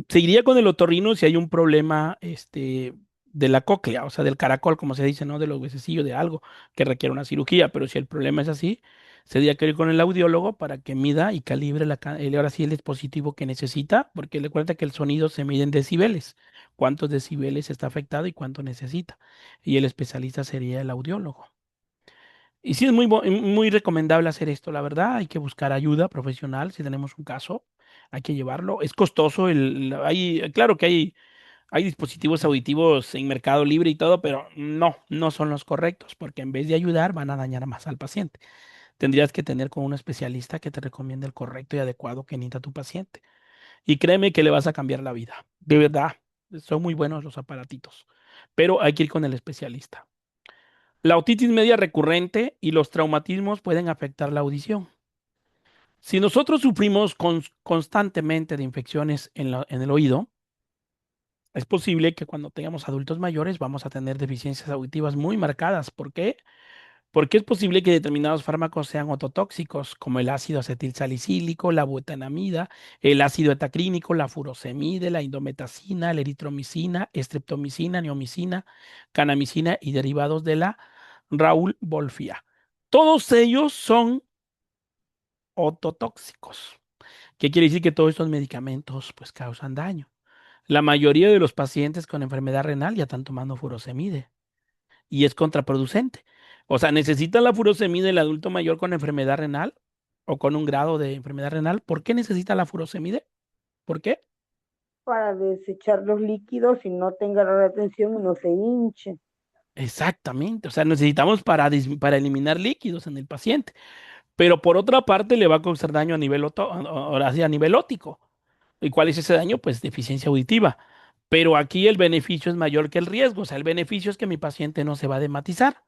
Seguiría con el otorrino si hay un problema de la cóclea, o sea, del caracol, como se dice, ¿no? De los huesecillos, de algo que requiere una cirugía. Pero si el problema es así, sería que ir con el audiólogo para que mida y calibre ahora sí el dispositivo que necesita, porque le cuenta que el sonido se mide en decibeles. ¿Cuántos decibeles está afectado y cuánto necesita? Y el especialista sería el audiólogo. Y sí es muy recomendable hacer esto, la verdad. Hay que buscar ayuda profesional si tenemos un caso. Hay que llevarlo. Es costoso. Claro que hay dispositivos auditivos en Mercado Libre y todo, pero no son los correctos, porque en vez de ayudar van a dañar más al paciente. Tendrías que tener con un especialista que te recomiende el correcto y adecuado que necesita tu paciente. Y créeme que le vas a cambiar la vida. De verdad, son muy buenos los aparatitos, pero hay que ir con el especialista. La otitis media recurrente y los traumatismos pueden afectar la audición. Si nosotros sufrimos constantemente de infecciones en el oído, es posible que cuando tengamos adultos mayores vamos a tener deficiencias auditivas muy marcadas. ¿Por qué? Porque es posible que determinados fármacos sean ototóxicos, como el ácido acetilsalicílico, la butanamida, el ácido etacrínico, la furosemide, la indometacina, la eritromicina, estreptomicina, neomicina, canamicina y derivados de la rauvolfia. Todos ellos son ototóxicos. ¿Qué quiere decir? Que todos estos medicamentos pues causan daño. La mayoría de los pacientes con enfermedad renal ya están tomando furosemide y es contraproducente. O sea, necesita la furosemida el adulto mayor con enfermedad renal o con un grado de enfermedad renal. ¿Por qué necesita la furosemide? ¿Por qué? Para desechar los líquidos y no tenga la retención y no se hinche. Exactamente. O sea, necesitamos para eliminar líquidos en el paciente. Pero por otra parte le va a causar daño a nivel, ahora sí, a nivel óptico. ¿Y cuál es ese daño? Pues deficiencia auditiva. Pero aquí el beneficio es mayor que el riesgo. O sea, el beneficio es que mi paciente no se va a dematizar.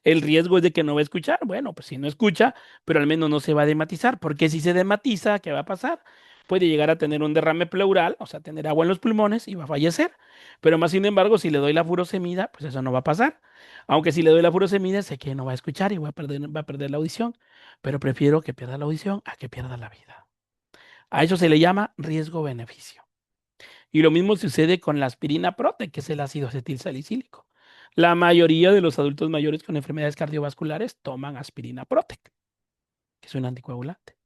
El riesgo es de que no va a escuchar. Bueno, pues si no escucha, pero al menos no se va a dematizar, porque si se dematiza, ¿qué va a pasar? Puede llegar a tener un derrame pleural, o sea, tener agua en los pulmones y va a fallecer. Pero más sin embargo, si le doy la furosemida, pues eso no va a pasar. Aunque si le doy la furosemida, sé que no va a escuchar y va a perder la audición. Pero prefiero que pierda la audición a que pierda la vida. A eso se le llama riesgo-beneficio. Y lo mismo sucede con la aspirina Prote, que es el ácido acetilsalicílico. La mayoría de los adultos mayores con enfermedades cardiovasculares toman aspirina Protec, que es un anticoagulante,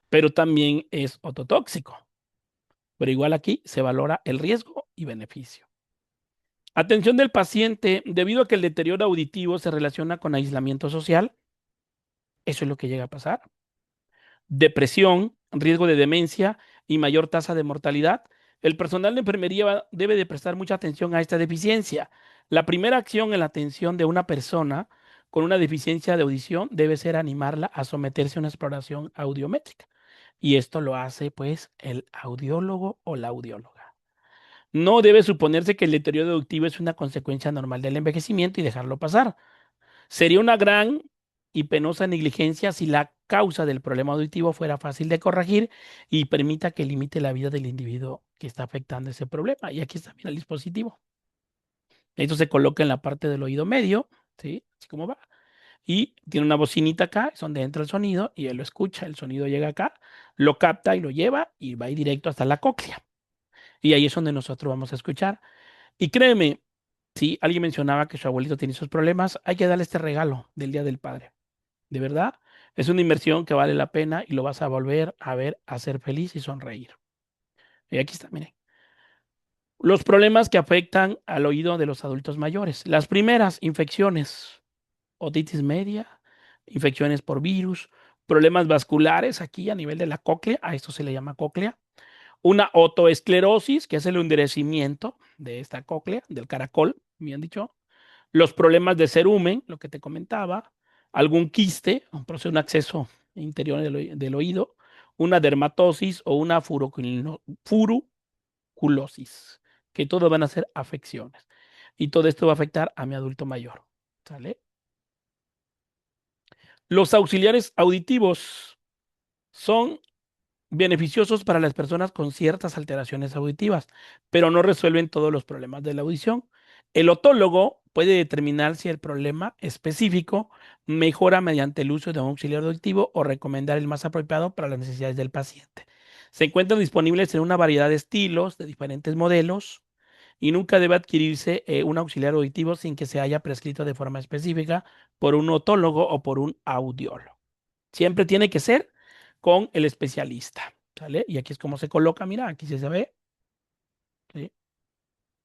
pero también es ototóxico. Pero igual aquí se valora el riesgo y beneficio. Atención del paciente, debido a que el deterioro auditivo se relaciona con aislamiento social, eso es lo que llega a pasar. Depresión, riesgo de demencia y mayor tasa de mortalidad. El personal de enfermería debe de prestar mucha atención a esta deficiencia. La primera acción en la atención de una persona con una deficiencia de audición debe ser animarla a someterse a una exploración audiométrica. Y esto lo hace pues el audiólogo o la audióloga. No debe suponerse que el deterioro auditivo es una consecuencia normal del envejecimiento y dejarlo pasar. Sería una gran y penosa negligencia si la causa del problema auditivo fuera fácil de corregir y permita que limite la vida del individuo que está afectando ese problema. Y aquí está, mira, el dispositivo. Esto se coloca en la parte del oído medio, ¿sí? Así como va. Y tiene una bocinita acá, es donde entra el sonido y él lo escucha. El sonido llega acá, lo capta y lo lleva y va directo hasta la cóclea. Y ahí es donde nosotros vamos a escuchar. Y créeme, si alguien mencionaba que su abuelito tiene esos problemas, hay que darle este regalo del Día del Padre. De verdad, es una inversión que vale la pena y lo vas a volver a ver, a ser feliz y sonreír. Y aquí está, miren. Los problemas que afectan al oído de los adultos mayores. Las primeras, infecciones, otitis media, infecciones por virus, problemas vasculares aquí a nivel de la cóclea, a esto se le llama cóclea. Una otoesclerosis, que es el endurecimiento de esta cóclea, del caracol, bien dicho. Los problemas de cerumen, lo que te comentaba, algún quiste, un acceso interior del oído, una dermatosis o una furuculosis, que todos van a ser afecciones. Y todo esto va a afectar a mi adulto mayor. ¿Sale? Los auxiliares auditivos son beneficiosos para las personas con ciertas alteraciones auditivas, pero no resuelven todos los problemas de la audición. El otólogo puede determinar si el problema específico mejora mediante el uso de un auxiliar auditivo o recomendar el más apropiado para las necesidades del paciente. Se encuentran disponibles en una variedad de estilos, de diferentes modelos, y nunca debe adquirirse un auxiliar auditivo sin que se haya prescrito de forma específica por un otólogo o por un audiólogo. Siempre tiene que ser con el especialista, ¿sale? Y aquí es como se coloca, mira, aquí se ve, ¿sí?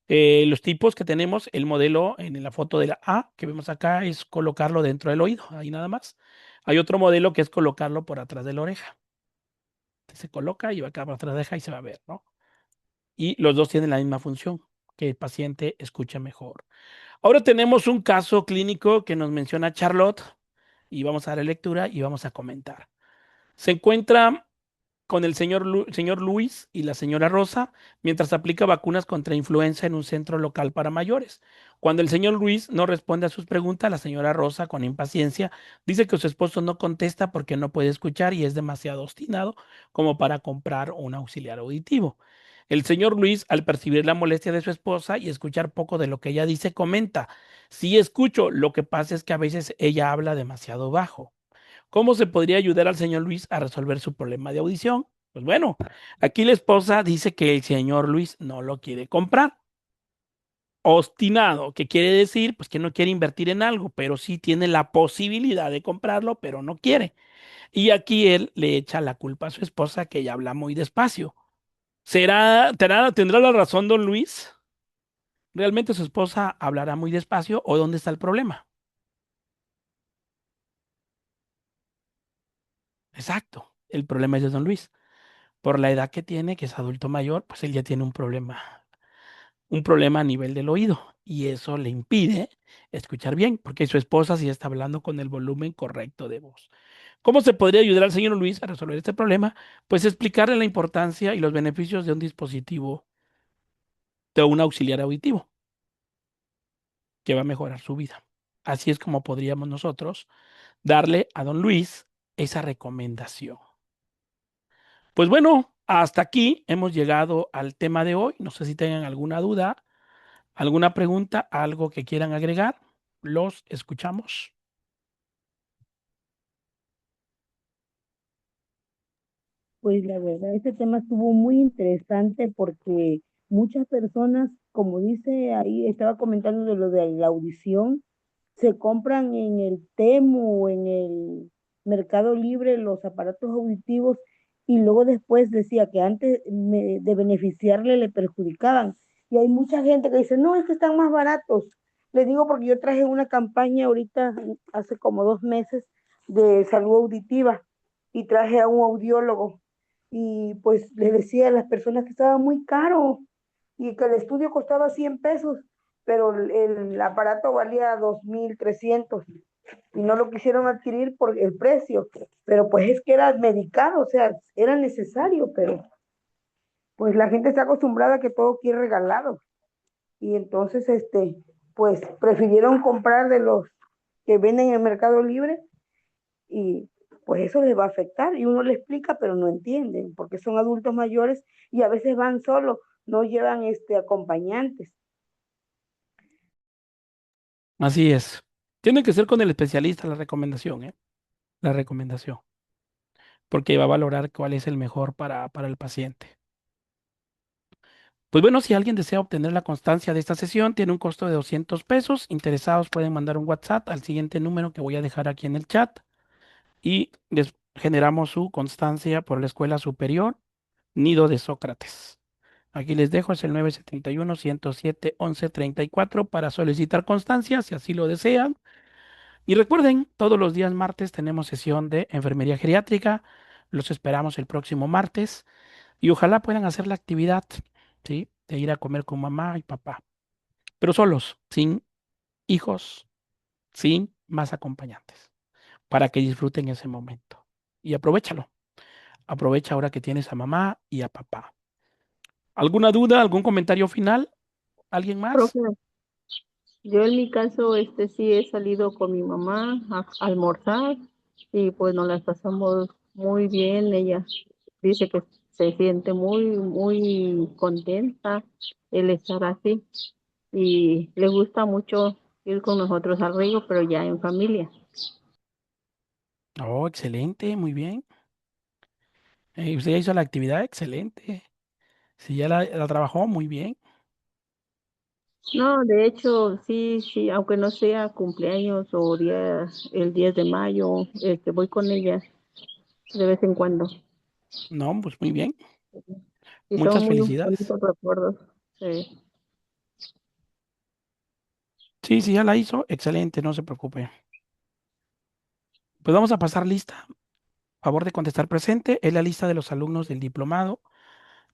Los tipos que tenemos, el modelo en la foto de la A que vemos acá es colocarlo dentro del oído, ahí nada más. Hay otro modelo que es colocarlo por atrás de la oreja. Se coloca y va acá por atrás de la oreja y se va a ver, ¿no? Y los dos tienen la misma función, que el paciente escuche mejor. Ahora tenemos un caso clínico que nos menciona Charlotte y vamos a dar lectura y vamos a comentar. Se encuentra con el señor Luis y la señora Rosa mientras aplica vacunas contra influenza en un centro local para mayores. Cuando el señor Luis no responde a sus preguntas, la señora Rosa, con impaciencia, dice que su esposo no contesta porque no puede escuchar y es demasiado obstinado como para comprar un auxiliar auditivo. El señor Luis, al percibir la molestia de su esposa y escuchar poco de lo que ella dice, comenta: sí escucho, lo que pasa es que a veces ella habla demasiado bajo. ¿Cómo se podría ayudar al señor Luis a resolver su problema de audición? Pues bueno, aquí la esposa dice que el señor Luis no lo quiere comprar. Obstinado, que quiere decir, pues que no quiere invertir en algo, pero sí tiene la posibilidad de comprarlo, pero no quiere. Y aquí él le echa la culpa a su esposa que ella habla muy despacio. ¿Tendrá la razón don Luis? ¿Realmente su esposa hablará muy despacio o dónde está el problema? Exacto, el problema es de don Luis. Por la edad que tiene, que es adulto mayor, pues él ya tiene un problema a nivel del oído y eso le impide escuchar bien, porque su esposa sí está hablando con el volumen correcto de voz. ¿Cómo se podría ayudar al señor Luis a resolver este problema? Pues explicarle la importancia y los beneficios de un dispositivo, de un auxiliar auditivo, que va a mejorar su vida. Así es como podríamos nosotros darle a don Luis esa recomendación. Pues bueno, hasta aquí hemos llegado al tema de hoy. No sé si tengan alguna duda, alguna pregunta, algo que quieran agregar. Los escuchamos. Pues la verdad, este tema estuvo muy interesante porque muchas personas, como dice ahí, estaba comentando de lo de la audición, se compran en el Temu o en el Mercado Libre los aparatos auditivos y luego después decía que antes de beneficiarle le perjudicaban. Y hay mucha gente que dice, no, es que están más baratos. Le digo porque yo traje una campaña ahorita, hace como 2 meses, de salud auditiva y traje a un audiólogo y pues le decía a las personas que estaba muy caro y que el estudio costaba 100 pesos, pero el aparato valía 2,300 y no lo quisieron adquirir por el precio, pero pues es que era medicado, o sea, era necesario, pero pues la gente está acostumbrada a que todo quiere regalado y entonces pues prefirieron comprar de los que venden en el Mercado Libre y pues eso les va a afectar y uno le explica pero no entienden porque son adultos mayores y a veces van solos, no llevan acompañantes. Así es. Tiene que ser con el especialista la recomendación, ¿eh? La recomendación, porque va a valorar cuál es el mejor para el paciente. Pues bueno, si alguien desea obtener la constancia de esta sesión, tiene un costo de 200 pesos. Interesados pueden mandar un WhatsApp al siguiente número que voy a dejar aquí en el chat y les generamos su constancia por la Escuela Superior Nido de Sócrates. Aquí les dejo, es el 971-107-1134 para solicitar constancia si así lo desean. Y recuerden, todos los días martes tenemos sesión de enfermería geriátrica. Los esperamos el próximo martes y ojalá puedan hacer la actividad, ¿sí? De ir a comer con mamá y papá, pero solos, sin hijos, sin más acompañantes, para que disfruten ese momento. Y aprovéchalo. Aprovecha ahora que tienes a mamá y a papá. ¿Alguna duda, algún comentario final? ¿Alguien más? Profe, yo en mi caso, sí he salido con mi mamá a almorzar y pues nos las pasamos muy bien. Ella dice que se siente muy, muy contenta el estar así y le gusta mucho ir con nosotros al río, pero ya en familia. Oh, excelente, muy bien. Usted ya hizo la actividad, excelente. Si ya la trabajó, muy bien. No, de hecho, sí, sí, aunque no sea cumpleaños o el 10 de mayo, voy con ella de vez en cuando. No, pues muy bien. Y son Muchas muy felicidades. bonitos recuerdos. Sí. Sí, sí, ya la hizo. Excelente, no se preocupe. Pues vamos a pasar lista. Favor de contestar presente. Es la lista de los alumnos del diplomado.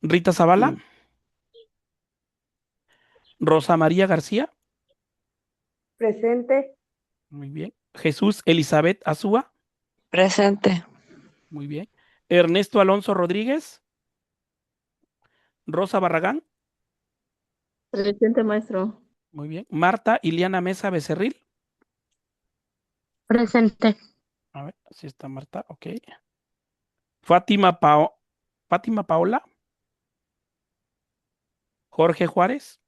Rita Zavala, Rosa María García, Presente. muy bien. Jesús Elizabeth Azúa, Presente. muy bien. Ernesto Alonso Rodríguez, Rosa Barragán, Presente, maestro. muy bien. Marta Iliana Mesa Becerril, Presente. a ver, si está Marta, ok. Fátima Paola, Jorge Juárez,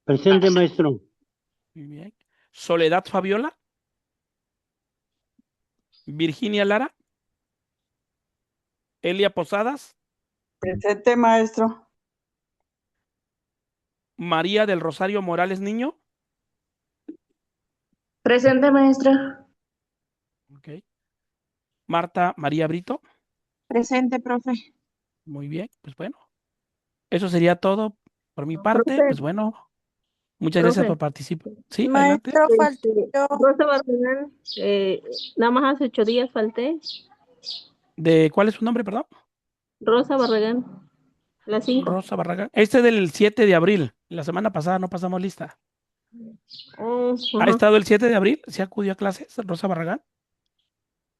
Presente, maestro. muy bien. Soledad Fabiola, Virginia Lara, Elia Posadas, Presente, maestro. María del Rosario Morales Niño, Presente, maestra. ok. Marta María Brito, Presente, profe. muy bien, pues bueno. Eso sería todo por mi parte. Profe, Pues bueno, muchas gracias por profe, participar. Sí, adelante. Maestro, falté yo. Rosa Barragán, nada más hace 8 días falté. ¿De cuál es su nombre, perdón? Rosa Barragán, las 5. Rosa Barragán. Este es del 7 de abril. La semana pasada no pasamos lista. Oh, ¿Ha ajá. estado el 7 de abril? ¿Se acudió a clases, Rosa Barragán?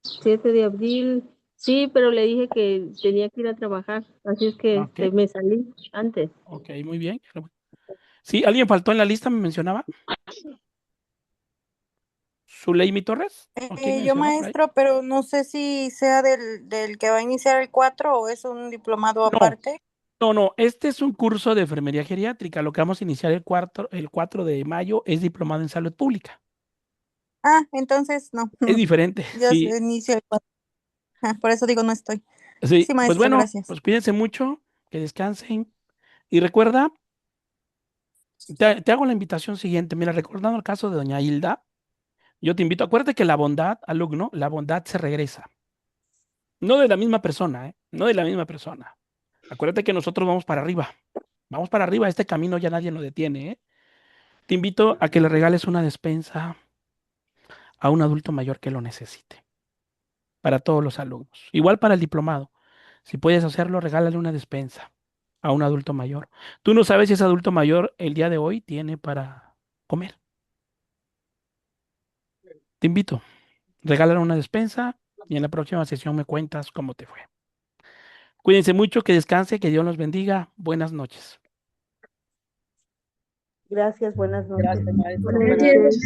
7 de abril. Sí, pero le dije que tenía que ir a trabajar, así es que Ok, me salí antes. ok, muy bien. Sí, ¿alguien faltó en la lista? ¿Me mencionaba? ¿Zuleimi Torres? ¿O quién Yo, mencionó por ahí? maestro, pero no sé si sea del que va a iniciar el 4 o es un diplomado No, aparte. no. Este es un curso de enfermería geriátrica. Lo que vamos a iniciar el 4 de mayo es diplomado en salud pública. Ah, entonces no. Es diferente, Yo sí. inicio el 4. Por eso digo no estoy. Sí, Sí, pues maestro, bueno, gracias. pues cuídense mucho, que descansen. Y recuerda, te hago la invitación siguiente. Mira, recordando el caso de doña Hilda, yo te invito, acuérdate que la bondad, alumno, la bondad se regresa. No de la misma persona, ¿eh? No de la misma persona. Acuérdate que nosotros vamos para arriba. Vamos para arriba, este camino ya nadie lo detiene, ¿eh? Te invito a que le regales una despensa a un adulto mayor que lo necesite, para todos los alumnos. Igual para el diplomado. Si puedes hacerlo, regálale una despensa a un adulto mayor. Tú no sabes si ese adulto mayor el día de hoy tiene para comer. Te invito, regálale una despensa y en la próxima sesión me cuentas cómo te fue. Cuídense mucho, que descanse, que Dios los bendiga. Buenas noches. Gracias, buenas noches. Gracias, maestro. Gracias.